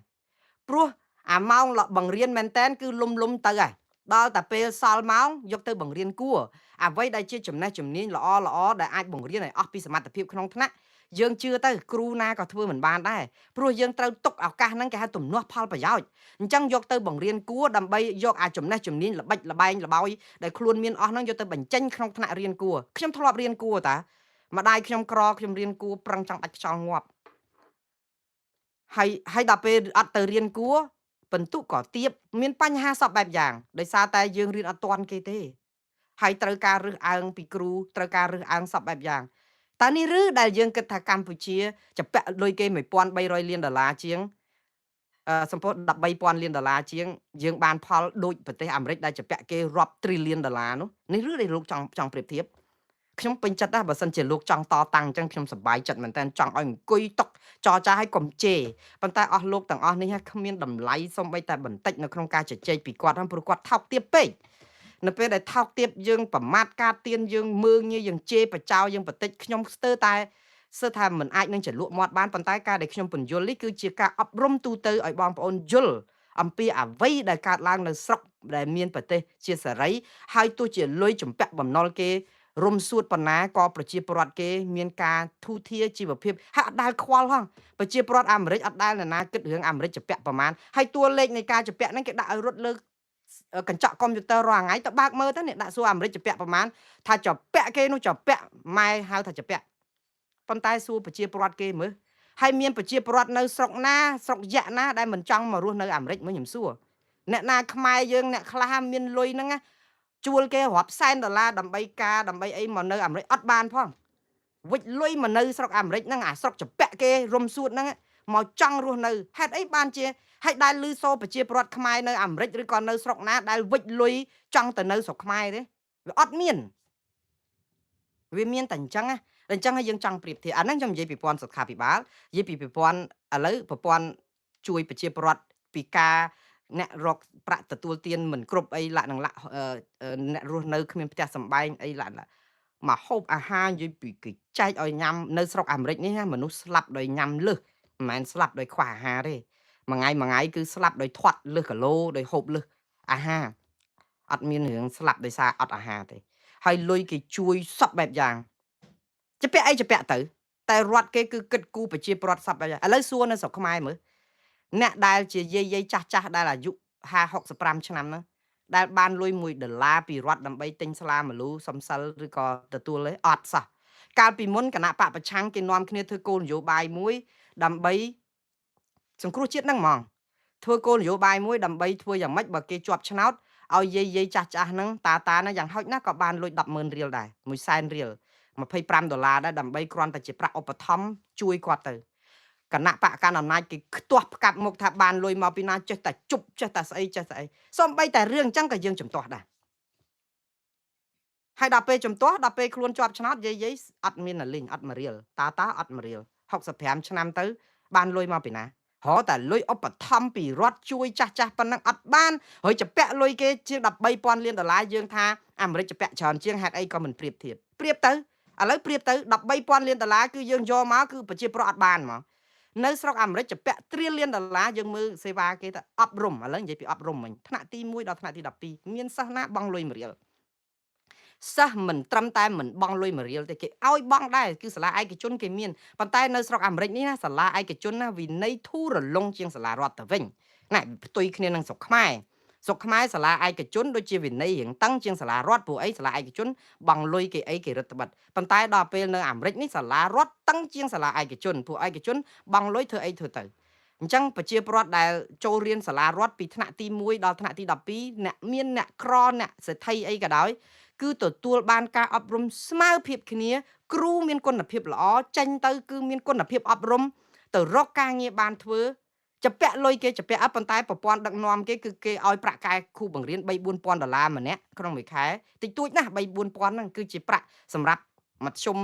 ព្រោះអាម៉ោងបង្រៀនមែនតែនគឺលំទៅហើយដល់តែពេលសល់ម៉ោងយកទៅបង្រៀនគួរអ្វីដែលជាចំណេះជំនាញល្អដែលអាចបង្រៀនឲ្យអស់ពីសមត្ថភាពក្នុងថ្នាក់យើងជឿទៅគ្រូណាក៏ធ្វើមិនបានដែរព្រោះយើងត្រូវទុកឱកាសហ្នឹងគេហៅទំនាស់ផលប្រយោជន៍អញ្ចឹងយកទៅបង្រៀនគួរដើម្បីយកអាចំណេះជំនាញល្បិចល្បែងល្បោយដែលខ្លួនមានអស់ហ្នឹងយកទៅបញ្ចេញក្នុងថ្នាក់រៀនគួរខ្ញុំធ្លាប់រៀនគួរតាម្ដាយខ្ញុំក្រខ្ញុំរៀនគួរប្រឹងចង់ដាច់ខ្យល់ងាប់ហើយដល់ពេលអត់ទៅរៀនគួរបន្ទុកក៏ទាបមានបញ្ហាសពបែបយ៉ាងដោយសារតែយើងរៀនអត់ទាន់គេទេហើយត្រូវការរើសអើងពីគ្រូត្រូវការរើសអើងសពបែបយ៉ាងតើនេះឬដែលយើងគិតថាកម្ពុជាចពាក់លុយគេ$1,300 លានជាងសម្ពោធ$13,000 លានជាងយើងបានផលដូចប្រទេសអាមេរិកដែលចពាក់គេរាប់ trillion ដុល្លារនោះនេះឬដែលលោកចង់ប្រៀបធៀបខ្ញុំពេញចិត្តណាស់បើសិនជាលោកចង់តតាំងអញ្ចឹងខ្ញុំសប្បាយចិត្តមែនតើចង់ឲ្យអង្គុយតុកចរចាឲ្យកុំជេរប៉ុន្តែអស់លោកទាំងអស់នេះគ្មានតម្លៃសូម្បីតែបន្តិចនៅក្នុងការជជែកពីគាត់ហ្នឹងព្រោះគាត់ថោកទាបពេកនៅពេលដែលថោកទាបយើងប្រមាថការទៀនយើងមើងងាយយើងជេរបចោយើងបន្តិចខ្ញុំស្ទើរតែសើថាមិនអាចនឹងចលក់មាត់បានប៉ុន្តែការដែលខ្ញុំពន្យល់នេះគឺជាការអប់រំទូទៅឲ្យបងប្អូនយល់អំពីអ្វីដែលកើតឡើងនៅស្រុកដែលមានប្រទេសជាសេរីហើយទោះជាលុយចម្ពាក់បំណុលគេរំសួតប៉ុណ្ណាក៏ប្រជាពលរដ្ឋគេមានការធូរធារជីវភាពហើយអត់ដែលខ្វល់ហងប្រជាពលរដ្ឋអាមេរិកអត់ដែលនរណាគិតរឿងអាមេរិកចម្ពាក់ប្រមាណហើយតួលេខនៃការចម្ពាក់ហ្នឹងគេដាក់ឲ្យរត់លើកញ្ចក់កុំព្យូទ័ររាល់ថ្ងៃទៅបើកមើលទៅនេះដាក់សួរអាមេរិកចម្ពាក់ប្រមាណថាចម្ពាក់គេនោះចម្ពាក់ម៉ែហៅថាចម្ពាក់ប៉ុន្តែសួរប្រជាពលរដ្ឋគេមើលហើយមានប្រជាពលរដ្ឋនៅស្រុកណាស្រុកយៈណាដែលមិនចង់មករស់នៅអាមេរិកមើលខ្ញុំសួរអ្នកណាខ្មែរយើងអ្នកខ្លះមានលុយហ្នឹងជួលគេរាប់សែនដុល្លារដើម្បីអីមកនៅអាមេរិកអត់បានផងវិចលុយមកនៅស្រុកអាមេរិកហ្នឹងអាស្រុកចម្ពាក់គេរំសួតហ្នឹងមកចង់រស់នៅហេតុអីបានជាហើយដែលលឺសូប្រជាពលរដ្ឋខ្មែរនៅអាមេរិកឬក៏នៅស្រុកណាដែលវិចលុយចង់ទៅនៅស្រុកខ្មែរទេវាអត់មានវាមានតែអញ្ចឹងណាអញ្ចឹងហើយយើងចង់ប្រៀបធៀបអាហ្នឹងខ្ញុំនិយាយពីប្រព័ន្ធសុខាភិបាលនិយាយពីប្រព័ន្ធឥឡូវប្រព័ន្ធជួយប្រជាពលរដ្ឋពីការអ្នករកប្រាក់ទទួលទានមិនគ្រប់អីលាក់នឹងលាក់អ្នករស់នៅគ្មានផ្ទះសម្បែងអីលាក់មកហូបអាហារនិយាយពីគេចែកឲ្យញ៉ាំនៅស្រុកអាមេរិកនេះណាមនុស្សស្លាប់ដោយញ៉ាំលឹះមិនមែនស្លាប់ដោយខ្វះអាហារទេមួយថ្ងៃគឺស្លាប់ដោយធាត់លឹះគីឡូដោយហូបលឹះអាហារអត់មានរឿងស្លាប់ដោយសារអត់អាហារទេហើយលុយគេជួយសពបែបយ៉ាងចម្ពាក់អីចម្ពាក់ទៅតែរដ្ឋគេគឺគិតគូរប្រជាពលរដ្ឋសពបែបយ៉ាងឥឡូវសួរនៅស្រុកខ្មែរមើលអ្នកដែលជាយាយចាស់ដែលអាយុ50-65 ឆ្នាំហ្នឹងដែលបានលុយ$1ពីរដ្ឋដើម្បីទិញស្លាម្លូសំសិលឬក៏ទទួលទេអត់សោះកាលពីមុនគណៈបកប្រឆាំងគេនាំគ្នាធ្វើគោលនយោបាយមួយដើម្បីសង្គ្រោះជាតិហ្នឹងហ្មងធ្វើគោលនយោបាយមួយដើម្បីធ្វើយ៉ាងម៉េចបើគេជាប់ឆ្នោតឲ្យយាយចាស់ហ្នឹងតាហ្នឹងយ៉ាងហោចណាស់ក៏បានលុយ$10,000រៀលដែរ$100,000រៀល$25ដែរដើម្បីគ្រាន់តែជាប្រាក់ឧបត្ថម្ភជួយគាត់ទៅគណៈបកកណ្ដាលអំណាចគេខ្ទាស់ផ្កាប់មុខថាបានលុយមកពីណាចេះតែជប់ចេះតែស្អីសូម្បីតែរឿងអញ្ចឹងក៏យើងជំទាស់ដែរហើយដល់ពេលជំទាស់ដល់ពេលខ្លួនជាប់ឆ្នោតយាយអត់មានលីងអត់1រៀលតាអត់1រៀល65ឆ្នាំទៅបានលុយមកពីណា họ tại lôi ốp bật thăm bị rót chui cha cha pan năng ắt ban hỏi chụp bẹ lôi cái chiếc đập bay pon liên đờ lá dương tha mới chụp bẹ tròn chiếc hạt ấy có mình priệp tới lấy priệp tới đập bay pon liên đờ lá cứ dương do má cứ bật chia pro ắt ban mà nơi sau chụp bẹ tri liên đờ lá dương mưa xe va cái ta ấp rùm lấy vậy bị ấp rùm mình thằng ti mũi đó thằng ti đập pi miên sa na băng lôi mười sa mình trâm tai mình bong lôi mà riêng thì cái ao bong đây cứ sala ai cái chôn cái miên bàn tay nơi sọc Amerik ní sala ai cái chôn na vì nay thu rồi lông chiang sala rót tới vinh này tôi khi năng sọc mai sala ai cái chôn đôi chia vì nay hiện tăng chiang sala rót bộ ấy sala ai cái chôn bằng lôi cái ấy cái rất bật bàn tay đào pe nơi Amerik ní sala rót tăng chiang sala ai cái chôn bộ ai cái chôn bằng lôi thưa ấy thưa tới chẳng phải chia protដែលចូលរៀនសាលារដ្ឋពីថ្នាក់ទី1ដល់ថ្នាក់ទី12អ្នកមានអ្នកក្រអ្នកសេដ្ឋីអីក៏ដោយគឺទទួលបានការអប់រំស្មើភាពគ្នាគ្រូមានគុណភាពល្អចេញទៅគឺមានគុណភាពអប់រំទៅរកការងារបានធ្វើចាពាក់លុយគេចាពាក់ប៉ុន្តែប្រព័ន្ធដឹកនាំគេគឺគេឲ្យប្រាក់ខែគ្រូបង្រៀន$3-4,000ម្នាក់ក្នុងមួយខែតិចតួចណាស់$3-4,000ហ្នឹងគឺជាប្រាក់សម្រាប់មធ្យម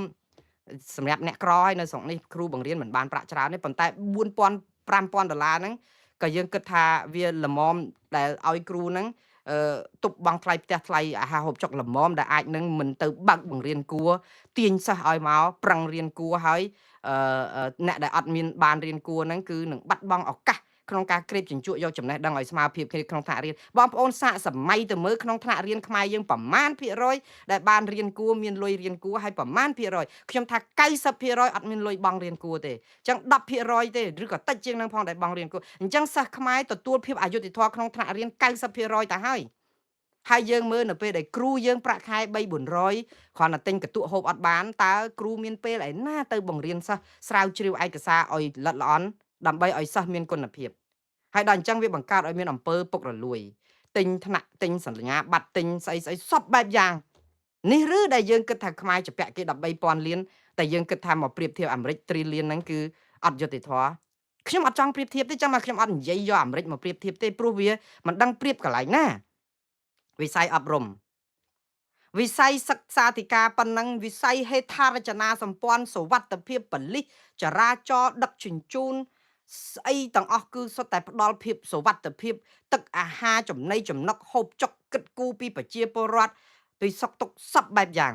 សម្រាប់អ្នកក្រហើយនៅស្រុកនេះគ្រូបង្រៀនមិនបានប្រាក់ច្រើនទេប៉ុន្តែ$4,000-5,000ហ្នឹងក៏យើងគិតថាវាល្មមដែលឲ្យគ្រូហ្នឹងទប់បងថ្លៃផ្ទះថ្លៃអាហារហូបចុកល្មមដែលអាចនឹងមិនទៅបើកបង្រៀនគួរទាញសិស្សឲ្យមកប្រឹងរៀនគួរហើយអ្នកដែលអត់មានបានរៀនគួរហ្នឹងគឺនឹងបាត់បង់ឱកាសក្នុងការក្រេបជញ្ជក់យកចំណេះដឹងឲ្យស្មើភាពគ្នាក្នុងថ្នាក់រៀនបងប្អូនសាកសម័យទៅមើលក្នុងថ្នាក់រៀនខ្មែរយើងប្រមាណភាគរយដែលបានរៀនគួរមានលុយរៀនគួរហើយប្រមាណភាគរយខ្ញុំថា90%អត់មានលុយបង់រៀនគួរទេអញ្ចឹង10%ទេឬក៏តិចជាងនឹងផងដែលបង់រៀនគួរអញ្ចឹងសិស្សខ្មែរទទួលភាពអយុត្តិធម៌ក្នុងថ្នាក់រៀន90%ទៅហើយយើងមើលនៅពេលដែលគ្រូយើងប្រាក់ខែ3-400គ្រាន់តែទិញកន្ទក់ហូបអត់បានតើគ្រូមានពេលឯណាទៅបង្រៀនសិស្សស្រាវជ្រាវឯកសារឲ្យល្អិតល្អន់ដើម្បីឲ្យសិស្សមានគុណភាពហើយដល់អញ្ចឹងវាបង្កើតឲ្យមានអំពើពុករលួយទិញថ្នាក់ទិញសញ្ញាបត្រទិញស្អីសពបែបយ៉ាងនេះឬដែលយើងគិតថាខ្មែរជាពាក់គេ$13,000លានតែយើងគិតថាមកប្រៀបធៀបអាមេរិក$3 លានហ្នឹងគឺអត់យុត្តិធម៌ខ្ញុំអត់ចង់ប្រៀបធៀបទេចាំមកខ្ញុំអត់និយាយយកអាមេរិកមកប្រៀបធៀបទេព្រោះវាមិនដឹងប្រៀបកន្លែងណាវិស័យអប់រំវិស័យសិក្សាធិការប៉ុណ្ណឹងវិស័យហេដ្ឋារចនាសម្ព័ន្ធសុវត្ថិភាពប៉ូលីសចរាចរណ៍ដឹកជញ្ជូនស្អីទាំងអស់គឺសុទ្ធតែផ្ដល់ភាពសុវត្ថិភាពទឹកអាហារចំណីចំណុកហូបចុកគិតគូរពីប្រជាពលរដ្ឋពីសុខទុក្ខសពបែបយ៉ាង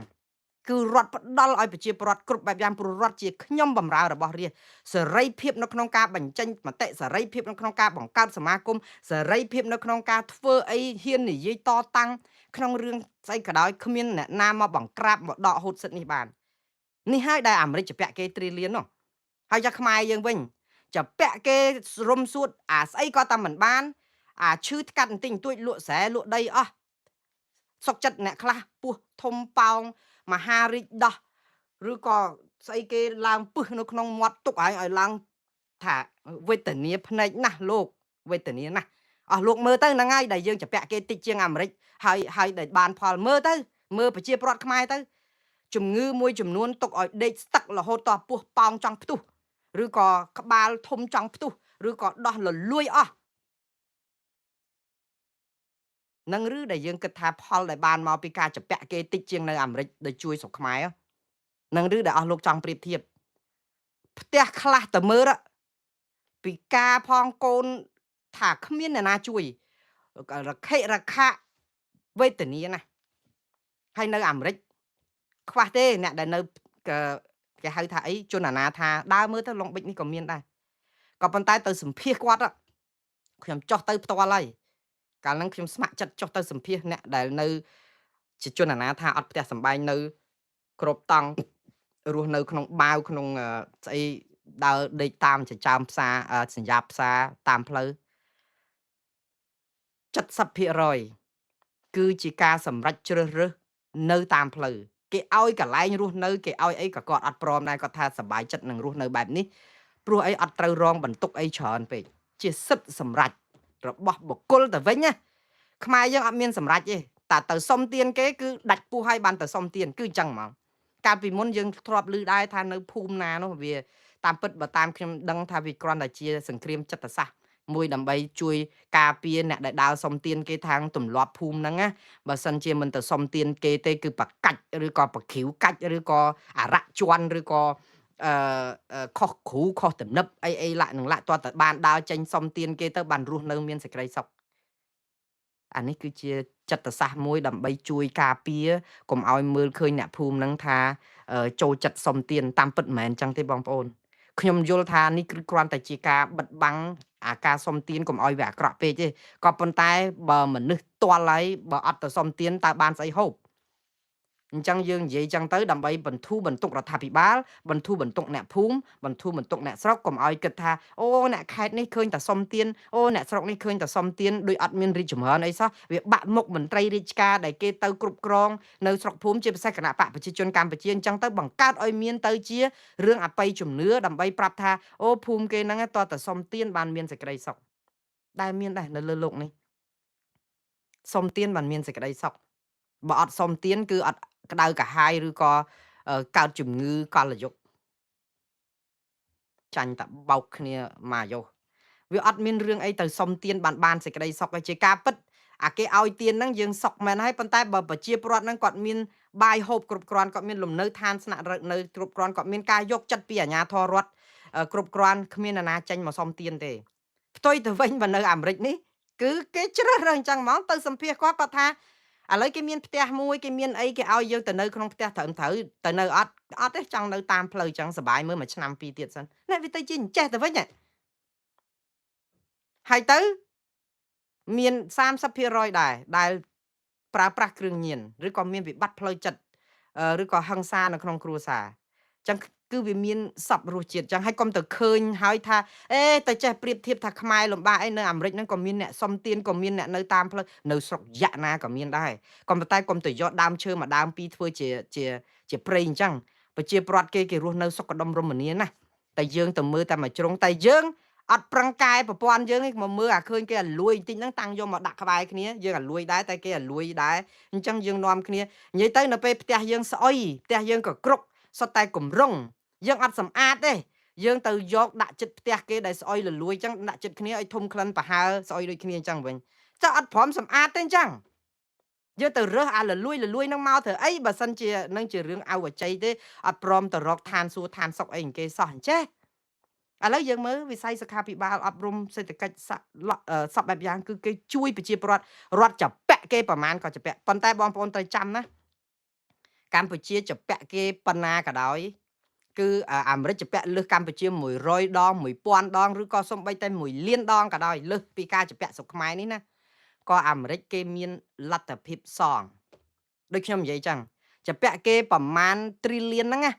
គឺរដ្ឋផ្ដល់ឲ្យប្រជាពលរដ្ឋគ្រប់បែបយ៉ាងព្រោះរដ្ឋជាខ្ញុំបម្រើរបស់រាជសេរីភាពនៅក្នុងការបញ្ចេញមតិសេរីភាពនៅក្នុងការបង្កើតសមាគមសេរីភាពនៅក្នុងការធ្វើអីហ៊ាននិយាយតតាំងក្នុងរឿងស្អីក៏ដោយគ្មានអ្នកណាមកបង្ក្រាបមកដកហូតសិទ្ធិនេះបាននេះហើយដែលអាមេរិកជពាក់គេ$3 លាននោះហើយចាខ្មែរយើងវិញជពាក់គេរុំសួតអាស្អីក៏តាមមិនបានអាឈឺថ្កាត់បន្តិចបន្តួចលក់ស្រែលក់ដីអស់សុកចិត្តអ្នកខ្លះពោះធំប៉ោងមហារាជដោះឬក៏ស្អីគេឡើងពឹសនៅក្នុងមាត់ទុកឲ្យឡើងថាវេទនាភ្នែកណាស់លោកវេទនាណាស់អស់លោកមើលទៅហ្នឹងហើយដែលយើងជពាក់គេតិចជាងអាមេរិកហើយដែលបានផលមើលទៅមើលប្រជាពលរដ្ឋខ្មែរទៅជំងឺមួយចំនួនទុកឲ្យដេកស្ទឹករហូតដល់ពោះប៉ោងចង់ផ្ទុះឬក៏ក្បាលធំចង់ផ្ទុះឬក៏ដោះលលួយអស់នឹងឬដែលយើងគិតថាផលដែលបានមកពីការជពាក់គេតិចជាងនៅអាមេរិកដែលជួយស្រុកខ្មែរនឹងឬដែលអស់លោកចង់ប្រៀបធៀបផ្ទះខ្លះទៅមើលពីការផងកូនថាគ្មានអ្នកណាជួយរខិរខៈវេទនាណាហើយនៅអាមេរិកខ្វះទេអ្នកដែលនៅគេហៅថាអីជនអនាថាដើរមើលទៅឡុងប៊ិចនេះក៏មានដែរក៏ប៉ុន្តែទៅសម្ភាសគាត់ខ្ញុំចោះទៅផ្ទាល់ហើយកាលហ្នឹងខ្ញុំស្ម័គ្រចិត្តចុះទៅសម្ភាសអ្នកដែលនៅជាជនអនាថាអត់ផ្ទះសម្បែងនៅគ្រប់តង់រស់នៅក្នុងបាវក្នុងស្អីដើរដេកតាមចិញ្ចើមផ្សារសញ្ញាផ្សារតាមផ្លូវ70%គឺជាការសម្រេចជ្រើសរើសនៅតាមផ្លូវគេឲ្យកន្លែងរស់នៅគេឲ្យអីក៏គាត់អត់ព្រមដែរគាត់ថាសប្បាយចិត្តនឹងរស់នៅបែបនេះព្រោះអីអត់ត្រូវរងបន្ទុកអីច្រើនពេកជាសិទ្ធិសម្រេចរបស់បុគ្គលទៅវិញណាខ្មែរយើងអត់មានសម្រេចទេតែទៅសុំទានគេគឺដាច់ពោះឲ្យបានទៅសុំទានគឺអញ្ចឹងហ្មងកាលពីមុនយើងធ្លាប់ឮដែរថានៅភូមិណានោះវាតាមពិតបើតាមខ្ញុំដឹងថាវាគ្រាន់តែជាសង្គ្រាមចិត្តសាស្ត្រមួយដើម្បីជួយការពារអ្នកដែលដើរសុំទានគេທາງទម្លាប់ភូមិហ្នឹងណាបើសិនជាមិនទៅសុំទានគេទេគឺបកាច់ឬក៏បក្រាវកាច់ឬក៏អារៈជន់ឬក៏ ខុសគ្រូខុសទំនឹបអីឡាក់នឹងឡាក់តើតបានដើរចេញសុំទានគេទៅបានរស់នៅមានសេចក្តីសុខអានេះគឺជាចិត្តសាស្ត្រមួយដើម្បីជួយការពារកុំឲ្យមើលឃើញអ្នកភូមិនឹងថាចូលចិត្តសុំទានតាមពិតមិនមែនចឹងទេបងប្អូនខ្ញុំយល់ថានេះគឺគ្រាន់តែជាការបិទបាំងអាការសុំទានកុំឲ្យវាអាក្រក់ពេកទេក៏ប៉ុន្តែបើមនុស្សទាល់ហើយបើអត់ទៅសុំទានតើបានស្អីហូបអញ្ចឹងយើងនិយាយចឹងទៅដើម្បីបន្ធូរបន្ទុករដ្ឋាភិបាលបន្ធូរបន្ទុកអ្នកភូមិបន្ធូរបន្ទុកអ្នកស្រុកកុំឲ្យគិតថាអូអ្នកខេត្តនេះឃើញតែសុំទានអូអ្នកស្រុកនេះឃើញតែសុំទានដោយអត់មានរីកចម្រើនអីសោះវាបាក់មុខមន្ត្រីរាជការដែលគេទៅគ្រប់គ្រងនៅស្រុកភូមិជាពិសេសគណៈបកប្រជាជនកម្ពុជាអញ្ចឹងទៅបង្កើតឲ្យមានទៅជារឿងអបិយជំនឿដើម្បីប្រាប់ថាអូភូមិគេហ្នឹងតើតែសុំទានបានមានសេចក្តីសុខដែលមានដែរនៅលើโลกនេះសុំទានបានមានសេចក្តីសុខបើអត់សុំទានគឺអត់ក្តៅកាហាយឬក៏កើតជំងឺកលយុគចាញ់តែបោកគ្នាមកយោវាអត់មានរឿងអីទៅសុំទានបានសេចក្តីសុខឯជាការពិតអាគេឲ្យទានហ្នឹងយើងសុខមែនហើយប៉ុន្តែបើប្រជាពលរដ្ឋហ្នឹងគាត់មានបាយហូបគ្រប់គ្រាន់គាត់មានលំនៅឋានស្នាក់នៅគ្រប់គ្រាន់គាត់មានការយកចិត្តពីអាជ្ញាធររដ្ឋគ្រប់គ្រាន់គ្មាននរណាចេញមកសុំទានទេផ្ទុយទៅវិញបើនៅអាមេរិកនេះគឺគេជ្រើសរើសអញ្ចឹងហ្មងទៅសម្ភាសគាត់ថាឥឡូវគេមានផ្ទះមួយគេមានអីគេឲ្យយើងទៅនៅក្នុងផ្ទះត្រូវទៅនៅអត់ទេចង់នៅតាមផ្លូវអញ្ចឹងសុបាយមើលមួយឆ្នាំពីរទៀតសិននេះវាទៅជាអញ្ចេះទៅវិញហើយទៅមាន30%ដែរដែលប្រើប្រាស់គ្រឿងញៀនឬក៏មានវិបត្តិផ្លូវចិត្តឬក៏ហិង្សានៅក្នុងគ្រួសារអញ្ចឹងគឺវាមានសពរសជាតិអញ្ចឹងហើយកុំទៅឃើញហើយថាទៅចេះប្រៀបធៀបថាខ្មែរលំបាកអីនៅអាមេរិកហ្នឹងក៏មានអ្នកសុំទានក៏មានអ្នកនៅតាមផ្លូវនៅស្រុកយ៉ាក់ណាក៏មានដែរក៏ប៉ុន្តែកុំទៅយកដើមឈើមួយដើមពីរធ្វើជាព្រៃអញ្ចឹងប្រជាប្រដ្ឋគេរស់នៅសុខដុមរមនាណាតែយើងទៅមើលតែមួយជ្រុងតែយើងអត់ប្រឹងកែប្រព័ន្ធយើងមកមើលអាឃើញគេអាលួយបន្តិចហ្នឹងតាំងយកមកដាក់ក្បែរគ្នាយើងអាលួយដែរតែគេអាលួយដែរអញ្ចឹងយើងនាំគ្នានិយាយទៅនៅពេលផ្ទះយើងស្អុយផ្ទះយើងក៏គ្រុកសុទ្ធតែគម្រងយើងអត់សម្អាតទេយើងទៅយកដាក់ចិត្តផ្ទះគេដែលស្អុយលលួយអញ្ចឹងដាក់ចិត្តគ្នាឲ្យធំក្លិនប្រហើស្អុយដូចគ្នាអញ្ចឹងវិញចុះអត់ព្រមសម្អាតទេអញ្ចឹងយើងទៅរើសអាលលួយនឹងមកធ្វើអីបើសិនជានឹងជារឿងអវជ័យទេអត់ព្រមទៅរកឋានសួគ៌ឋានសុខអីគេសោះអញ្ចេះឥឡូវយើងមើលវិស័យសុខាភិបាលអប់រំសេដ្ឋកិច្ចសពបែបយ៉ាងគឺគេជួយប្រជាពលរដ្ឋចពាក់គេប្រមាណក៏ចពាក់ប៉ុន្តែបងប្អូនត្រូវចាំណាកម្ពុជាចពាក់គេប៉ុណ្ណាក៏ដោយគឺអាមេរិកចពាក់លើសកម្ពុជា100ដង1000ដងឬក៏សូម្បីតែ1លានដងក៏ដោយលើសពីការចពាក់ស្រុកខ្មែរនេះណាក៏អាមេរិកគេមានលទ្ធភាពសងដូចខ្ញុំនិយាយចឹងចពាក់គេប្រមាណ trillion ហ្នឹងណា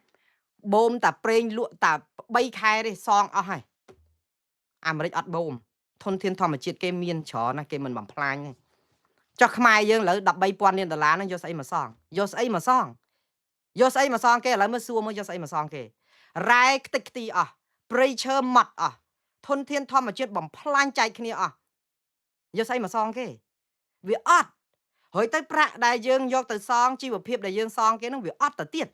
បូមតាប្រេងលក់តា3ខែទេសងអស់ហើយអាមេរិកអត់បូមធនធានធម្មជាតិគេមានច្រើនណាគេមិនបំផ្លាញទេចុះខ្មែរយើងឥឡូវ13,000 លានដុល្លារហ្នឹងយកស្អីមកសងយកស្អីមកសងគេឥឡូវមើលសួរមើលយកស្អីមកសងគេរ៉ែខ្ទេចខ្ទីអស់ព្រៃឈើម៉ត់អស់ធនធានធម្មជាតិបំផ្លាញចែកគ្នាអស់យកស្អីមកសងគេវាអត់ហើយទៅប្រាក់ដែលយើងយកទៅសងជីវភាពដែលយើងសងគេហ្នឹងវាអត់ទៅទៀត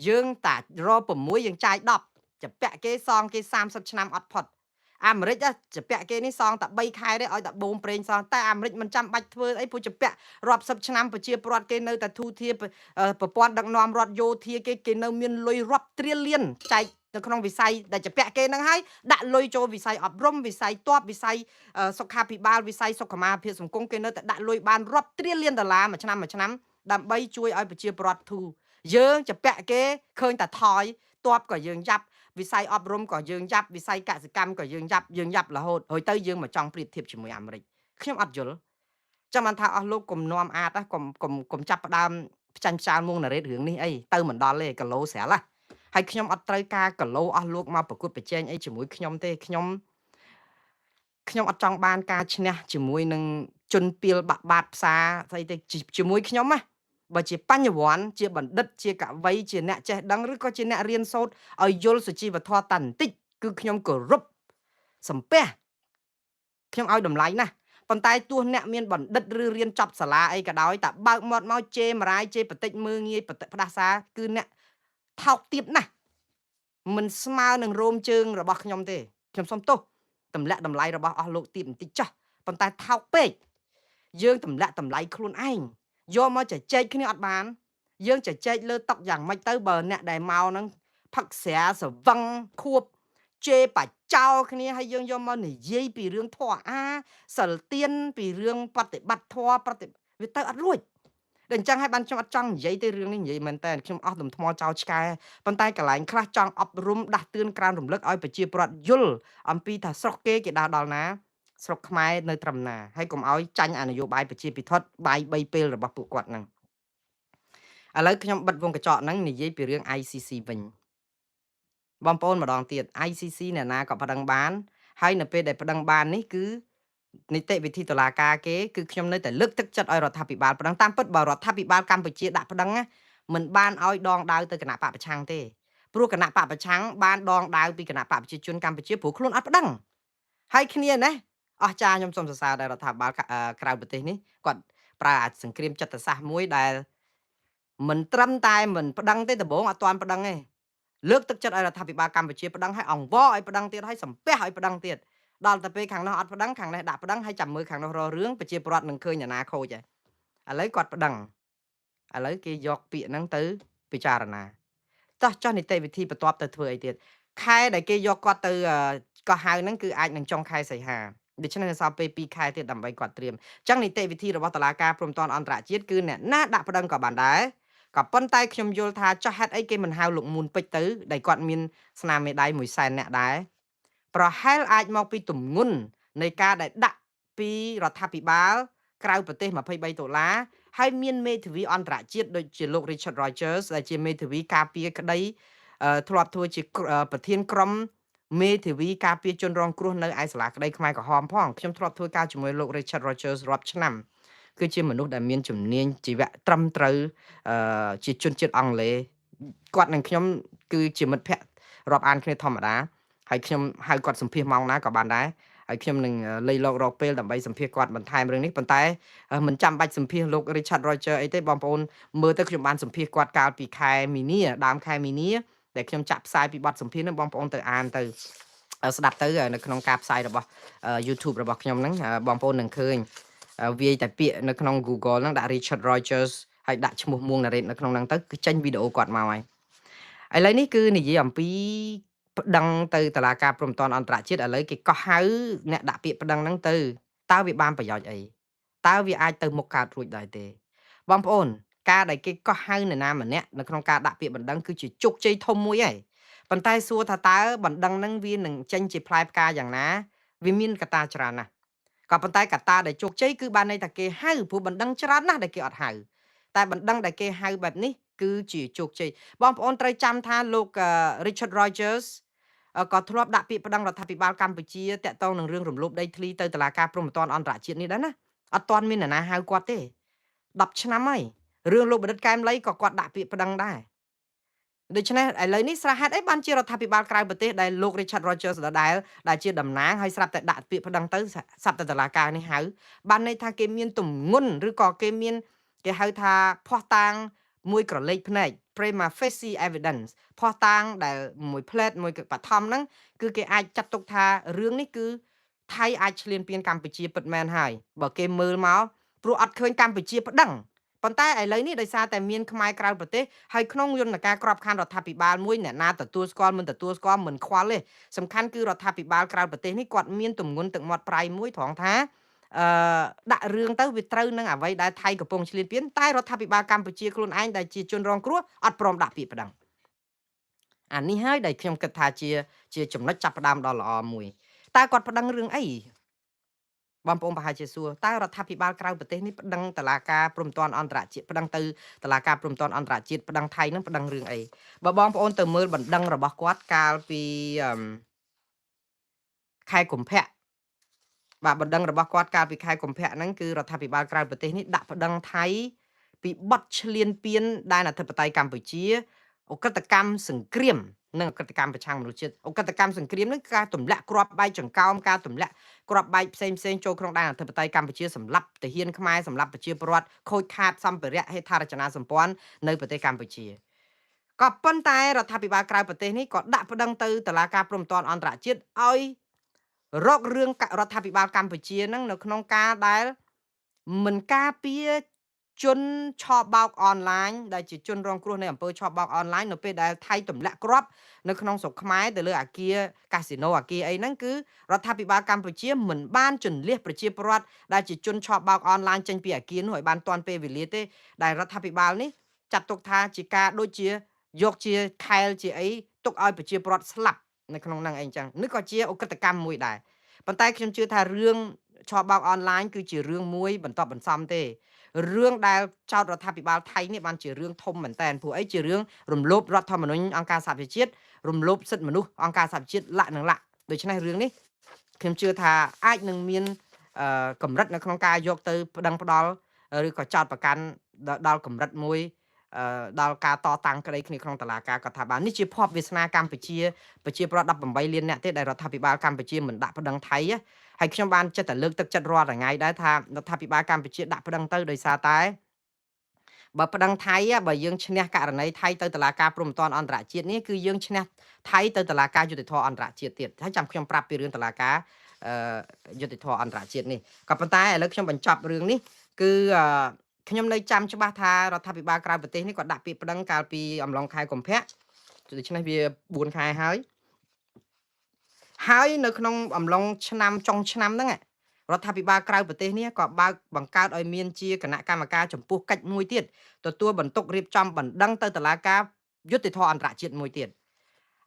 យើងតារ6យើងចាយ10ចពាក់គេសងគេ30ឆ្នាំអត់ផុតអាមេរិកចពាក់គេនេះសងតែ3ខែទេឲ្យតែបូមប្រេងសងតែអាមេរិកមិនចាំបាច់ធ្វើអីព្រោះចពាក់រាប់សិបឆ្នាំប្រជាពលរដ្ឋគេនៅតែធូរធារប្រព័ន្ធដឹកនាំរដ្ឋយោធាគេនៅមានលុយរាប់ trillion ចែកនៅក្នុងវិស័យដែលចពាក់គេនឹងហើយដាក់លុយចូលវិស័យអប់រំវិស័យទ័ពវិស័យសុខាភិបាលវិស័យសុខុមាលភាពសង្គមគេនៅតែដាក់លុយបានរាប់ trillion ដុល្លារមួយឆ្នាំដើម្បីជួយឲ្យប្រជាពលរដ្ឋធូរយើងចពាក់គេឃើញតែថយទ័ពក៏យើងយ៉ាប់វិស័យអប់រំក៏យើងយ៉ាប់វិស័យកសិកម្មក៏យើងយ៉ាប់រហូតហើយទៅយើងមកចង់ប្រៀបធៀបជាមួយអាមេរិកខ្ញុំអត់យល់ចាំបានថាអស់លោកកុំនាំអាតកុំចាប់ផ្ដើមផ្ចាញ់ផ្ចាលមុងណារ៉េតរឿងនេះអីទៅមិនដល់ទេគីឡូស្រាលហើយខ្ញុំអត់ត្រូវការគីឡូអស់លោកមកប្រកួតប្រជែងអីជាមួយខ្ញុំទេខ្ញុំអត់ចង់បានការឈ្នះជាមួយនឹងជនពីលបាក់បាតផ្សារស្អីទេជាមួយខ្ញុំណាបើជាបញ្ញវន្តជាបណ្ឌិតជាកវីជាអ្នកចេះដឹងឬក៏ជាអ្នករៀនសូត្រឲ្យយល់សុជីវធម៌តាន់បន្តិចគឺខ្ញុំគោរពសំពះខ្ញុំឲ្យតម្លៃណាស់ប៉ុន្តែទោះអ្នកមានបណ្ឌិតឬរៀនចប់សាលាអីក៏ដោយតែបើកមាត់មកជេរមរាយជេរបន្តិចមើងងាយផ្ដាសាគឺអ្នកថោកទាបណាស់មិនស្មើនឹងរោមជើងរបស់ខ្ញុំទេខ្ញុំសុំទោសទម្លាក់តម្លៃរបស់អស់លោកទាបបន្តិចចាស់ប៉ុន្តែថោកពេកយើងទម្លាក់តម្លៃខ្លួនឯងយកមកចែកគ្នាអត់បានយើងចែកលើតុកយ៉ាងម៉េចទៅបើអ្នកដែលមកហ្នឹង ផឹកស្រាសវឹងខួបជេរបច្ចោគ្នាហើយយើងយកមកនិយាយពីរឿងធម៌អាសិលទៀនពីរឿងបប្រតិបត្តិធម៌វាទៅអត់រួចដល់អញ្ចឹងហើយបានខ្ញុំអត់ចង់និយាយទៅរឿងនេះនិយាយមែនតើខ្ញុំអស់ទំថ្មចោលឆ្កែប៉ុន្តែកន្លែងខ្លះចង់អប់រំដាស់តឿនក្រានរំលឹកឲ្យប្រជាពលរដ្ឋយល់អំពីថាស្រុកគេដើរដល់ណាស្រុកខ្មែរនៅត្រឹមណាហើយកុំឲ្យចាញ់អនយោបាយប្រជាពិធដ្ឋបាយ3ពេលរបស់ពួកគាត់ហ្នឹងឥឡូវខ្ញុំបិទវងកញ្ចក់ហ្នឹងនិយាយពីរឿង ICC វិញបងប្អូនម្ដងទៀត ICC អ្នកណាក៏ប្តឹងបានហើយនៅពេលដែលប្តឹងបាននេះគឺនីតិវិធីតុលាការគេគឺខ្ញុំនៅតែលើកទឹកចិត្តឲ្យរដ្ឋាភិបាលប្តឹងតាមពិតបើរដ្ឋាភិបាលកម្ពុជាដាក់ប្តឹងណាមិនបានឲ្យដងដាវទៅគណៈបកប្រឆាំងទេព្រោះគណៈបកប្រឆាំងបានដងដាវពីគណៈបកប្រជាជនកម្ពុជាព្រោះខ្លួនអត់ប្តឹងហើយគ្នាណាអស្ចារ្យខ្ញុំសូមសរសើរដល់រដ្ឋាភិបាលក្រៅប្រទេសនេះគាត់ប្រើអាចសង្គ្រាមចិត្តសាស្ត្រមួយដែលមិនត្រឹមតែមិនប្តឹងទេដំបូងអត់ទាន់ប្តឹងទេលើកទឹកចិត្តឲ្យរដ្ឋាភិបាលកម្ពុជាប្តឹងឲ្យអង្វរឲ្យប្តឹងទៀតឲ្យសំពះឲ្យប្តឹងទៀតដល់ទៅពេលខាងនោះអត់ប្តឹងខាងនេះដាក់ប្តឹងឲ្យចាំមើលខាងនោះរករឿងប្រជាពលរដ្ឋនឹងឃើញអ្នកណាខូចហើយឥឡូវគាត់ប្តឹងឥឡូវគេយកពាក្យហ្នឹងទៅពិចារណាចោះនីតិវិធីបន្ទាប់ទៅធ្វើអីទៀតខែដែលគេយកគាត់ទៅកោះហៅហ្នឹងគឺអាចនឹងចុងខែសីហាដូច្នេះនៅសល់ពេល2ខែទៀតដើម្បីគាត់ត្រៀមអញ្ចឹងនីតិវិធីរបស់តុលាការព្រំដែនអន្តរជាតិគឺអ្នកណាដាក់ប្តឹងក៏បានដែរក៏ប៉ុន្តែខ្ញុំយល់ថាចោះហេតុអីគេមិនហៅលោកមូនពេជ្រទៅដែលគាត់មានស្នាមមេដៃ100,000នាក់ដែរប្រហែលអាចមកពីទម្ងន់នៃការដែលដាក់ពីរដ្ឋាភិបាលក្រៅប្រទេស$23ហើយមានមេធាវីអន្តរជាតិដូចជាលោក Richard Rogers ដែលជាមេធាវីការពារក្តីធ្លាប់ធ្វើជាប្រធានក្រុមមេធាវីការពារជនរងគ្រោះនៅឯសាលាក្តីខ្មែរក្រហមផងខ្ញុំធ្លាប់ធ្វើការជាមួយលោក Richard Rogers រាប់ឆ្នាំគឺជាមនុស្សដែលមានជំនាញជីវៈត្រឹមត្រូវជាជនជាតិអង់គ្លេសគាត់និងខ្ញុំគឺជាមិត្តភក្តិរាប់អានគ្នាធម្មតាហើយខ្ញុំហៅគាត់សម្ភាសម៉ោងណាក៏បានដែរហើយខ្ញុំនឹងលៃលោករកពេលដើម្បីសម្ភាសគាត់បន្ថែមរឿងនេះប៉ុន្តែមិនចាំបាច់សម្ភាសលោក Richard Rogers អីទេបងប្អូនមើលទៅខ្ញុំបានសម្ភាសគាត់កាលពីខែមីនាដើមខែមីនាដែលខ្ញុំចាក់ផ្សាយពីបទសម្ភាសនឹងបងប្អូនទៅអានទៅស្ដាប់ទៅនៅក្នុងការផ្សាយរបស់ YouTube របស់ខ្ញុំហ្នឹងបងប្អូននឹងឃើញវាយតែពាក្យនៅក្នុង Google ហ្នឹងដាក់ Richard Rogers ហើយដាក់ឈ្មោះមួងណារ៉េតនៅក្នុងហ្នឹងទៅគឺចេញវីដេអូគាត់មកហើយឥឡូវនេះគឺនិយាយអំពីប្តឹងទៅតុលាការព្រំដែនអន្តរជាតិឥឡូវគេកោះហៅអ្នកដាក់ពាក្យប្តឹងហ្នឹងទៅតើវាបានប្រយោជន៍អីតើវាអាចទៅមុខកើតរួចដែរទេបងប្អូនការដែលគេកោះហៅនរណាម្នាក់នៅក្នុងការដាក់ពាក្យបណ្ដឹងគឺជាជោគជ័យធំមួយហើយប៉ុន្តែសួរថាតើបណ្ដឹងហ្នឹងវានឹងចេញជាផ្លែផ្កាយ៉ាងណាវាមានកត្តាច្រើនណាស់ក៏ប៉ុន្តែកត្តាដែលជោគជ័យគឺបានន័យថាគេហៅព្រោះបណ្ដឹងច្រើនណាស់ដែលគេអត់ហៅតែបណ្ដឹងដែលគេហៅបែបនេះគឺជាជោគជ័យបងប្អូនត្រូវចាំថាលោក Richard Rogers ក៏ធ្លាប់ដាក់ពាក្យប្តឹងរដ្ឋាភិបាលកម្ពុជាតាក់ទងនឹងរឿងរំលោភដីធ្លីទៅតុលាការព្រំដែនអន្តរជាតិនេះដែរណាអត់ទាន់មាននរណាហៅគាត់ទេ10ឆ្នាំហើយរឿងលោកបណ្ឌិតកែមលីក៏គាត់ដាក់ពាក្យប្តឹងដែរដូច្នេះឥឡូវនេះស្រាហេតុអីបានជារដ្ឋាភិបាលក្រៅប្រទេសដែលលោក Richard Rogers ដែលជាតំណាងហើយស្រាប់តែដាក់ពាក្យប្តឹងទៅស្រាប់តែតុលាការនេះហៅបានន័យថាគេមានទម្ងន់ឬក៏គេមានគេហៅថាភ័ស្តុតាងមួយក្រឡេកភ្នែក prima facie evidence ភ័ស្តុតាងដែលមួយផ្លែតមួយបឋមហ្នឹងគឺគេអាចចាត់ទុកថារឿងនេះគឺថៃអាចឈ្លានពានកម្ពុជាពិតមែនហើយបើគេមើលមកព្រោះអត់ឃើញកម្ពុជាប្តឹងប៉ុន្តែឥឡូវនេះដោយសារតែមានខ្មែរក្រៅប្រទេសហើយក្នុងយន្តការក្របខ័ណ្ឌរដ្ឋាភិបាលមួយអ្នកណាទទួលស្គាល់មិនទទួលស្គាល់មិនខ្វល់ទេសំខាន់គឺរដ្ឋាភិបាលក្រៅប្រទេសនេះគាត់មានទម្ងន់ទឹកមាត់ប្រៃមួយត្រង់ថាដាក់រឿងទៅវាត្រូវនឹងអ្វីដែលថៃកំពុងឈ្លានពានតែរដ្ឋាភិបាលកម្ពុជាខ្លួនឯងដែលជាជនរងគ្រោះអត់ព្រមដាក់ពាក្យប្តឹងអានេះហើយដែលខ្ញុំគិតថាជាចំណុចចាប់ផ្ដើមដ៏ល្អមួយតើគាត់ប្តឹងរឿងអីបងប្អូនប្រហែលជាសួរតើរដ្ឋាភិបាលក្រៅប្រទេសនេះប្តឹងតុលាការព្រំដែនអន្តរជាតិប្តឹងទៅតុលាការព្រំដែនអន្តរជាតិប្តឹងថៃនឹងប្តឹងរឿងអីបើបងប្អូនទៅមើលបណ្ដឹងរបស់គាត់កាលពីខែកុម្ភៈបាទបណ្ដឹងរបស់គាត់កាលពីខែកុម្ភៈហ្នឹងគឺរដ្ឋាភិបាលក្រៅប្រទេសនេះដាក់ប្តឹងថៃពីបទឈ្លានពានដែនអធិបតេយ្យកម្ពុជាអក្រិតកម្មសង្គ្រាមនិងអក្រិតកម្មប្រឆាំងមនុស្សជាតិអក្រិតកម្មសង្គ្រាមនឹងការទម្លាក់គ្រាប់បែកចង្កោមការទម្លាក់គ្រាប់បែកផ្សេងចូលក្នុងដែនអធិបតេយ្យកម្ពុជាសម្រាប់ទាហានខ្មែរសម្រាប់ប្រជាពលរដ្ឋខូចខាតសម្ភារៈហេដ្ឋារចនាសម្ព័ន្ធនៅប្រទេសកម្ពុជាក៏ប៉ុន្តែរដ្ឋាភិបាលក្រៅប្រទេសនេះក៏ដាក់ប្តឹងទៅតុលាការព្រំដែនអន្តរជាតិឲ្យរករឿងរដ្ឋាភិបាលកម្ពុជានឹងនៅក្នុងការដែលមិនការពារ ជនឆបោកអនឡាញដែលជាជនរងគ្រោះនៃអំពើឆបោកអនឡាញនៅពេលដែលថៃទម្លាក់គ្រាប់នៅក្នុងស្រុកខ្មែរទៅលើអគារកាស៊ីណូអគារអីហ្នឹងគឺរដ្ឋាភិបាលកម្ពុជាមិនបានជន្លៀសប្រជាពលរដ្ឋដែលជាជនឆបោកអនឡាញចេញពីអគារនោះឲ្យបានទាន់ពេលវេលាទេដែលរដ្ឋាភិបាលនេះចាត់ទុកថាជាការដូចជាយកជាខែលជាអីទុកឲ្យប្រជាពលរដ្ឋស្លាប់នៅក្នុងហ្នឹងអីអញ្ចឹងនេះក៏ជាអក្រិតកម្មមួយដែរប៉ុន្តែខ្ញុំជឿថារឿងឆបោកអនឡាញគឺជារឿងមួយបន្ទាប់បន្សំទេរឿងដែលចោទរដ្ឋាភិបាលថៃនេះបានជារឿងធំមែនតើព្រោះអីជារឿងរំលោភរដ្ឋធម្មនុញ្ញអង្គការសហប្រជាជាតិរំលោភសិទ្ធិមនុស្សអង្គការសហប្រជាជាតិឡាក់ដូច្នេះរឿងនេះខ្ញុំជឿថាអាចនឹងមានកម្រិតនៅក្នុងការយកទៅប្តឹងផ្ដាល់ឬក៏ចោទប្រកាន់ដល់កម្រិតមួយដល់ការតតាំងក្តីគ្នាក្នុងតុលាការក៏ថាបាននេះជាភ័ព្វវាសនាកម្ពុជាប្រជាពលរដ្ឋ18លានអ្នកទេដែលរដ្ឋាភិបាលកម្ពុជាមិនដាក់ប្តឹងថៃហើយខ្ញុំបានចិត្តតែលើកទឹកចិត្តរាល់ថ្ងៃដែរថារដ្ឋាភិបាលកម្ពុជាដាក់ប្តឹងទៅដោយសារតែបើប្តឹងថៃបើយើងឈ្នះករណីថៃទៅតុលាការព្រហ្មទណ្ឌអន្តរជាតិនេះគឺយើងឈ្នះថៃទៅតុលាការយុត្តិធម៌អន្តរជាតិទៀតហើយចាំខ្ញុំប្រាប់ពីរឿងតុលាការយុត្តិធម៌អន្តរជាតិនេះក៏ប៉ុន្តែឥឡូវខ្ញុំបញ្ចប់រឿងនេះគឺខ្ញុំនៅចាំច្បាស់ថារដ្ឋាភិបាលក្រៅប្រទេសនេះក៏ដាក់ពាក្យប្តឹងកាលពីអំឡុងខែកុម្ភៈដូច្នេះវា4ខែហើយនៅក្នុងអំឡុងឆ្នាំចុងឆ្នាំហ្នឹងរដ្ឋាភិបាលក្រៅប្រទេសនេះក៏បើកបង្កើតឲ្យមានជាគណៈកម្មការចំពោះកិច្ចមួយទៀតទទួលបន្ទុករៀបចំបណ្ដឹងទៅតុលាការយុត្តិធម៌អន្តរជាតិមួយទៀត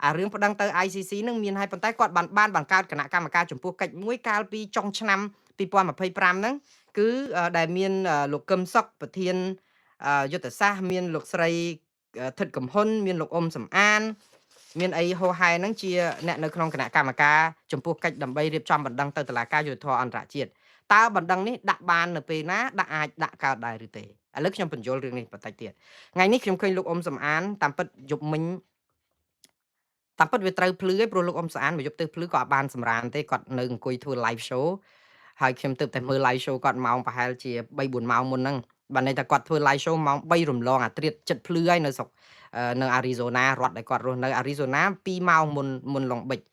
អារឿងប្តឹងទៅ ICC នឹងមានហើយប៉ុន្តែគាត់បានបង្កើតគណៈកម្មការចំពោះកិច្ចមួយកាលពីចុងឆ្នាំ2025ហ្នឹងគឺដែលមានលោកកឹមសុខប្រធានយុទ្ធសាស្ត្រមានលោកស្រីថិតកំហ៊ុនមានលោកអ៊ុំសំអានមានអីហោហែហ្នឹងជាអ្នកនៅក្នុងគណៈកម្មការចំពោះកិច្ចដើម្បីរៀបចំបណ្ដឹងទៅតុលាការយុត្តិធម៌អន្តរជាតិតើបណ្ដឹងនេះដាក់បាននៅពេលណាអាចដាក់កើតដែរឬទេឥឡូវខ្ញុំបញ្យល់រឿងនេះបន្តិចទៀតថ្ងៃនេះខ្ញុំឃើញលោកអ៊ុំសំអានតាមពិតយប់មិញតាមពិតវាត្រូវភ្លឺឯងព្រោះលោកអ៊ុំសំអានមកយប់ទៅភ្លឺក៏អត់បានសម្រានទេគាត់នៅអង្គុយធ្វើ live show ហើយខ្ញុំទើបតែមើល live show គាត់ម៉ោងប្រហែលជា3-4ម៉ោងមុនហ្នឹងបានន័យថាគាត់ធ្វើ live show ម៉ោង3រំលងអាត្រៀតចិត្តភ្លឺហើយនៅស្រុកនៅ Arizona រដ្ឋដែលគាត់រស់នៅ Arizona 2ម៉ោងមុន Long Beach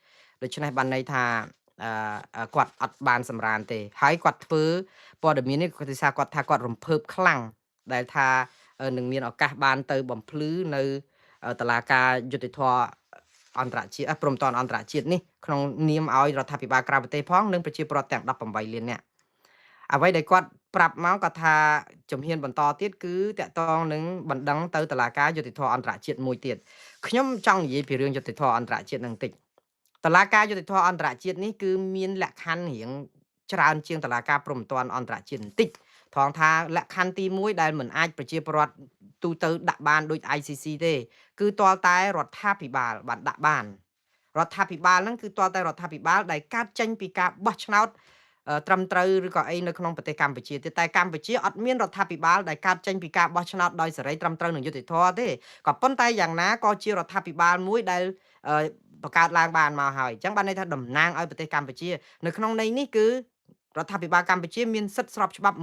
ដូច្នេះបានន័យថាគាត់អត់បានសម្រានទេហើយគាត់ធ្វើព័ត៌មាននេះគាត់ថាគាត់រំភើបខ្លាំងដែលថានឹងមានឱកាសបានទៅបំភ្លឺនៅតុលាការយុត្តិធម៌អន្តរជាតិព្រហ្មទណ្ឌអន្តរជាតិនេះក្នុងនាមឲ្យរដ្ឋាភិបាលក្រៅប្រទេសផងនិងប្រជាពលរដ្ឋទាំង18លាននាក់អ្វីដែលគាត់ប្រាប់មកគាត់ថាជំហានបន្តទៀតគឺតកតងនឹងបណ្ដឹងទៅតុលាការយុត្តិធម៌អន្តរជាតិមួយទៀតខ្ញុំចង់និយាយពីរឿងយុត្តិធម៌អន្តរជាតិនឹងបន្តិចតុលាការយុត្តិធម៌អន្តរជាតិនេះគឺមានលក្ខខណ្ឌរៀងច្រើនជាងតុលាការព្រហ្មទណ្ឌអន្តរជាតិបន្តិចថងថាលក្ខខណ្ឌទី1ដែលមិនអាចប្រជាពលរដ្ឋទូទៅដាក់បានដូច ICC ទេគឺទាល់តែរដ្ឋាភិបាលបានដាក់បានរដ្ឋាភិបាលហ្នឹងគឺទាល់តែរដ្ឋាភិបាលដែលកាត់ចេញពីការបោះឆ្នោតត្រឹមត្រូវឬក៏អីនៅក្នុងប្រទេសកម្ពុជាទេតែកម្ពុជាអត់មានរដ្ឋាភិបាលដែលកាត់ចេញពីការបោះឆ្នោតដោយសេរីត្រឹមត្រូវនឹងយុត្តិធម៌ទេក៏ប៉ុន្តែយ៉ាងណាក៏ជារដ្ឋាភិបាលមួយដែលបង្កើតឡើងបានមកហើយអញ្ចឹងបានន័យថាតំណាងឲ្យប្រទេសកម្ពុជានៅក្នុងន័យនេះគឺរដ្ឋាភិបាលកម្ពុជាមានសិទ្ធិស្របច្បាប់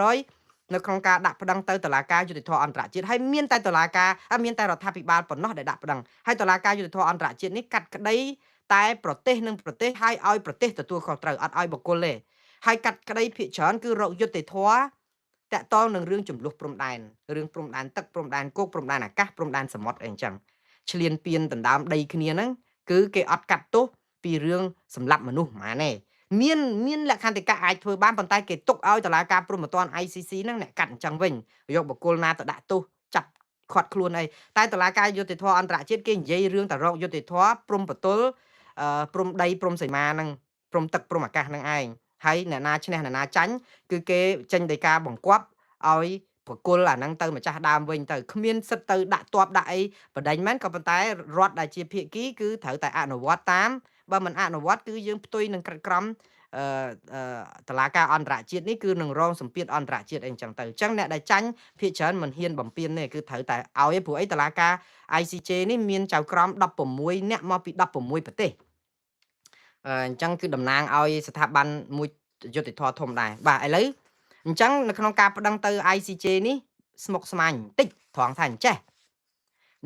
100% នៅក្នុងការដាក់ប្តឹងទៅតុលាការយុត្តិធម៌អន្តរជាតិហើយមានតែតុលាការមានតែរដ្ឋាភិបាលប៉ុណ្ណោះដែលដាក់ប្តឹងហើយតុលាការយុត្តិធម៌អន្តរជាតិនេះកាត់ក្តីតែប្រទេសនឹងប្រទេសហើយឲ្យប្រទេសទទួលខុសត្រូវអត់ឲ្យបុគ្គលទេហើយកាត់ក្តីភាគច្រើនគឺរកយុត្តិធម៌តកតងនឹងរឿងចំនួនព្រំដែនរឿងព្រំដែនទឹកព្រំដែនគោកព្រំដែនអាកាសព្រំដែនសមុទ្រអីអញ្ចឹងឈ្លានពានដណ្ដើមដីគ្នាហ្នឹងគឺគេអត់កាត់ទោសពីរឿងសម្លាប់មនុស្សហ្មងទេមានលក្ខន្តិកៈអាចធ្វើបានប៉ុន្តែគេទុកឲ្យតុលាការព្រហ្មទណ្ឌ ICC ហ្នឹងអ្នកកាត់អញ្ចឹងវិញយកបុគ្គលណាទៅដាក់ទោសចាប់ខាត់ខ្លួនអីតែតុលាការយុត្តិធម៌អន្តរជាតិគេនិយាយរឿងតែរកយុត្តិធម៌ព្រំបទល់ព្រំដីព្រំសីមាហ្នឹងព្រំទឹកព្រំអាកាសហ្នឹងឯងហើយអ្នកណាឈ្នះអ្នកណាចាញ់គឺគេចេញដោយការបង្គាប់ឲ្យប្រគល់អាហ្នឹងទៅម្ចាស់ដើមវិញទៅគ្មានសិទ្ធទៅដាក់ទ័ពដាក់អីបដិញមែនក៏ប៉ុន្តែរដ្ឋដែលជាភាគីគឺត្រូវតែអនុវត្តតាមបើមិនអនុវត្តគឺយើងផ្ទុយនឹងក្រិតក្រមតុលាការអន្តរជាតិនេះគឺនឹងរងសម្ពាធអន្តរជាតិអីចឹងទៅអញ្ចឹងអ្នកដែលចាញ់ភាគច្រើនមិនហ៊ានបំពេញទេគឺត្រូវតែឲ្យព្រោះអីតុលាការ ICJ នេះមានចៅក្រម16អ្នកមកពី16ប្រទេសអញ្ចឹងគឺតំណាងឲ្យស្ថាប័នមួយយុត្តិធម៌ធំដែរបាទឥឡូវអញ្ចឹងនៅក្នុងការប្តឹងទៅ ICJ នេះស្មុគស្មាញបន្តិចត្រង់ថាអញ្ចេះ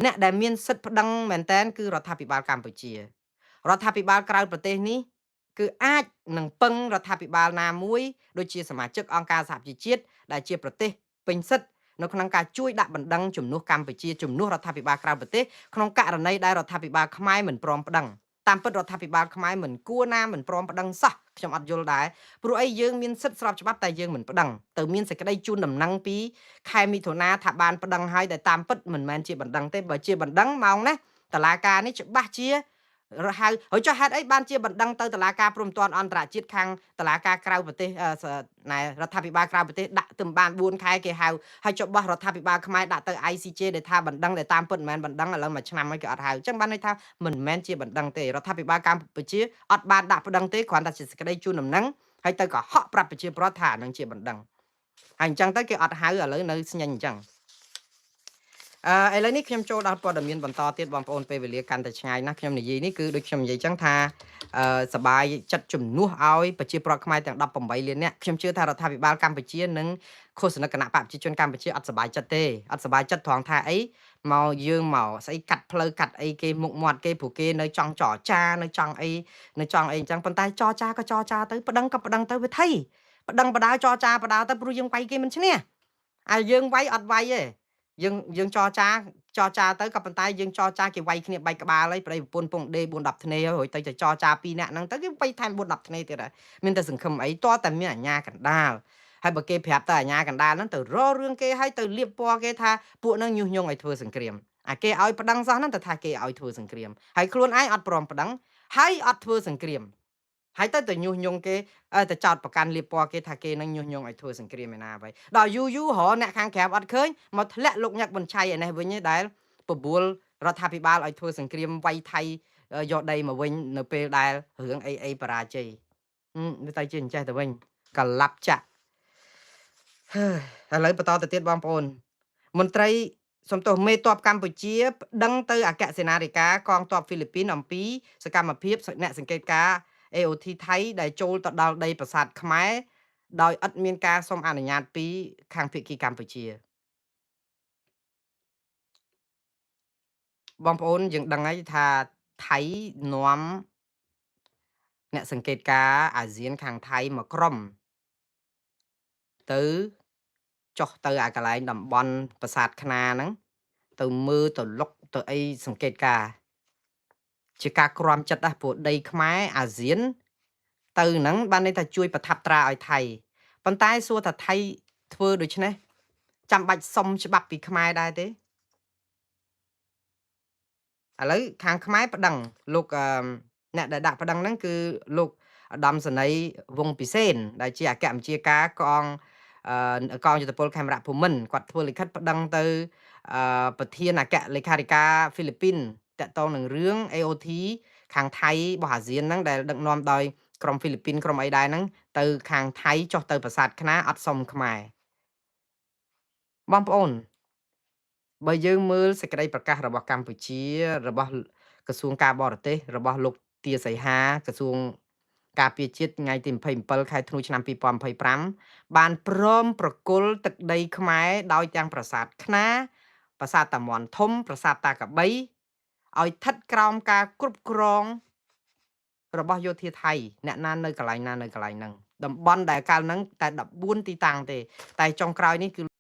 អ្នកដែលមានសិទ្ធិប្តឹងមែនតែនគឺរដ្ឋាភិបាលកម្ពុជារដ្ឋាភិបាលក្រៅប្រទេសនេះគឺអាចនឹងពឹងរដ្ឋាភិបាលណាមួយដូចជាសមាជិកអង្គការសហប្រជាជាតិដែលជាប្រទេស ពេញសិទ្ធិនៅក្នុងការជួយដាក់បណ្ដឹងជំនួសកម្ពុជាជំនួសរដ្ឋាភិបាលក្រៅប្រទេសក្នុងករណីដែលរដ្ឋាភិបាលខ្មែរមិនព្រមប្តឹងតាមពិតរដ្ឋាភិបាលខ្មែរមិនគួរណាមិនព្រមប្តឹងសោះខ្ញុំអត់យល់ដែរព្រោះអីយើងមានសិទ្ធិស្របច្បាប់តែយើងមិនប្តឹងទៅមានសេចក្តីជូនដំណឹងពីខែមិថុនាថាបានប្តឹងហើយតែតាមពិតមិនមែនជាបណ្ដឹងទេបើជាបណ្ដឹងមកណាតឡាការនេះច្បាស់ជាហៅហើយចុះហេតុអីបានជាបណ្ដឹងទៅតុលាការព្រំទាត់អន្តរជាតិខាងតុលាការក្រៅប្រទេសណែរដ្ឋាភិបាលក្រៅប្រទេសដាក់ទៅបាន4ខែគេហៅហើយចុះបោះរដ្ឋាភិបាលខ្មែរដាក់ទៅ ICJ ដែលថាបណ្ដឹងដែលតាមពិតមិនមែនបណ្ដឹងឥឡូវមួយឆ្នាំហើយគេអត់ហៅអញ្ចឹងបានន័យថាមិនមែនជាបណ្ដឹងទេរដ្ឋាភិបាលកម្ពុជាអត់បានដាក់បណ្ដឹងទេគ្រាន់តែជាសេចក្តីជូនដំណឹងហើយទៅកុហកប្រាប់ប្រជាពលរដ្ឋថានឹងជាបណ្ដឹងហើយអញ្ចឹងទៅគេអត់ហៅឥឡូវនៅស្ញែងអញ្ចឹងឥឡូវនេះខ្ញុំចូលដល់ព័ត៌មានបន្តទៀតបងប្អូនពេលវេលាកាន់តែឆ្ងាយណាស់ខ្ញុំនិយាយនេះគឺដូចខ្ញុំនិយាយអញ្ចឹងថាសបាយចិត្តជំនួសឲ្យប្រជាប្រដ្ឋខ្មែរទាំង18លាននាក់ខ្ញុំជឿថារដ្ឋាភិបាលកម្ពុជានិងឃោសនគណៈបកប្រជាជនកម្ពុជាអត់សបាយចិត្តទេអត់សបាយចិត្តត្រង់ថាអីមកយើងមកស្អីកាត់ផ្លូវកាត់អីគេមុខមាត់គេព្រោះគេនៅចង់ចរចានៅចង់អីអញ្ចឹងប៉ុន្តែចរចាក៏ចរចាទៅប្តឹងក៏ប្តឹងទៅវាថៃប្តឹងបដាចរចាបដាទៅព្រោះយើងវាយគេមិនឈ្នះហើយយើងវាយអត់វាយទេយើងចរចាទៅក៏ប៉ុន្តែយើងចរចាគេវាយគ្នាបែកក្បាលហើយប្តីប្រពន្ធពងដេ4 10ធ្នេហើយទៅចរចា2នាក់ហ្នឹងទៅគេវាយថែម4 10ធ្នេទៀតហើយមានតែសង្ឃឹមអីតតែមានអាញាកណ្ដាលហើយបើគេប្រាប់តែអាញាកណ្ដាលហ្នឹងទៅរករឿងគេហើយទៅលៀបពណ៌គេថាពួកហ្នឹងញុះញង់ឲ្យធ្វើសង្គ្រាមអាគេឲ្យប្តឹងសោះហ្នឹងទៅថាគេឲ្យធ្វើសង្គ្រាមហើយខ្លួនឯងអត់ព្រមប្តឹងហើយអត់ធ្វើសង្គ្រាមហើយទៅញុះញង់គេទៅចោតប្រកាន់លៀបពណ៌គេថាគេនឹងញុះញង់ឲ្យធ្វើសង្គ្រាមឯណាvậyដល់យូររអ្នកខាងក្រៅអត់ឃើញមកធ្លាក់លោកញឹកប៊ុនឆៃឯនេះវិញឯដែលបបួលរដ្ឋាភិបាលឲ្យធ្វើសង្គ្រាមវាយថៃយកដីមកវិញនៅពេលដែលរឿងអីបរាជ័យវាទៅជាអញ្ចេះទៅវិញកលាប់ចាក់ឥឡូវបន្តទៅទៀតបងប្អូនមន្ត្រីសំទោសមេតបកម្ពុជាប្តឹងទៅអគ្គសេនាធិការកងទ័ពហ្វីលីពីនអំពីសកម្មភាពអ្នកសង្កេតការណ៍AOT ថៃដែលចូលទៅដល់ដីប្រាសាទខ្មែរដោយឥតមានការសុំអនុញ្ញាតពីខាងភាគីកម្ពុជាបងប្អូនយើងដឹងហើយថាថៃនាំអ្នកសង្កេតការណ៍អាស៊ានខាងថៃមកក្រុមទៅចុះទៅអាកន្លែងតំបន់ប្រាសាទខ្នាហ្នឹងទៅមើលទៅលុកទៅអីសង្កេតការណ៍ជាការក្រាំចិត្តដែរព្រោះដីខ្មែរអាស៊ានទៅហ្នឹងបានន័យថាជួយប្រថាប់ត្រាឲ្យថៃប៉ុន្តែសួរថាថៃធ្វើដូច្នេះចាំបាច់សុំច្បាប់ពីខ្មែរដែរទេឥឡូវខាងខ្មែរប្តឹងលោកអ្នកដែលដាក់ប្តឹងហ្នឹងគឺលោកឧត្តមសេនីយ៍វងពិសេនដែលជាអគ្គមជ្ឈការកងយុទ្ធពលខេមរៈភូមិន្ទគាត់ធ្វើលិខិតប្តឹងទៅប្រធានអគ្គលេខាធិការហ្វីលីពីនតាក់ទងនឹងរឿង AOT ខាងថៃរបស់អាស៊ានហ្នឹងដែលដឹកនាំដោយក្រុមហ្វីលីពីនក្រុមអីដែរហ្នឹងទៅខាងថៃចុះទៅប្រាសាទខ្នាអត់សុំខ្មែរបងប្អូនបើយើងមើលសេចក្តីប្រកាសរបស់កម្ពុជារបស់ក្រសួងការបរទេសរបស់លោកទាសីហាក្រសួងការពារជាតិថ្ងៃទី27ខែធ្នូឆ្នាំ2025បានព្រមប្រគល់ទឹកដីខ្មែរដោយទាំងប្រាសាទខ្នាប្រាសាទតាមាន់ធំប្រាសាទតាកបីឲ្យស្ថិតក្រោមការគ្រប់គ្រងរបស់យោធាថៃអ្នកណានៅកន្លែងណានៅកន្លែងហ្នឹងតំបន់ដែលកាលហ្នឹងតែ14ទីតាំងទេតែចុងក្រោយនេះគឺ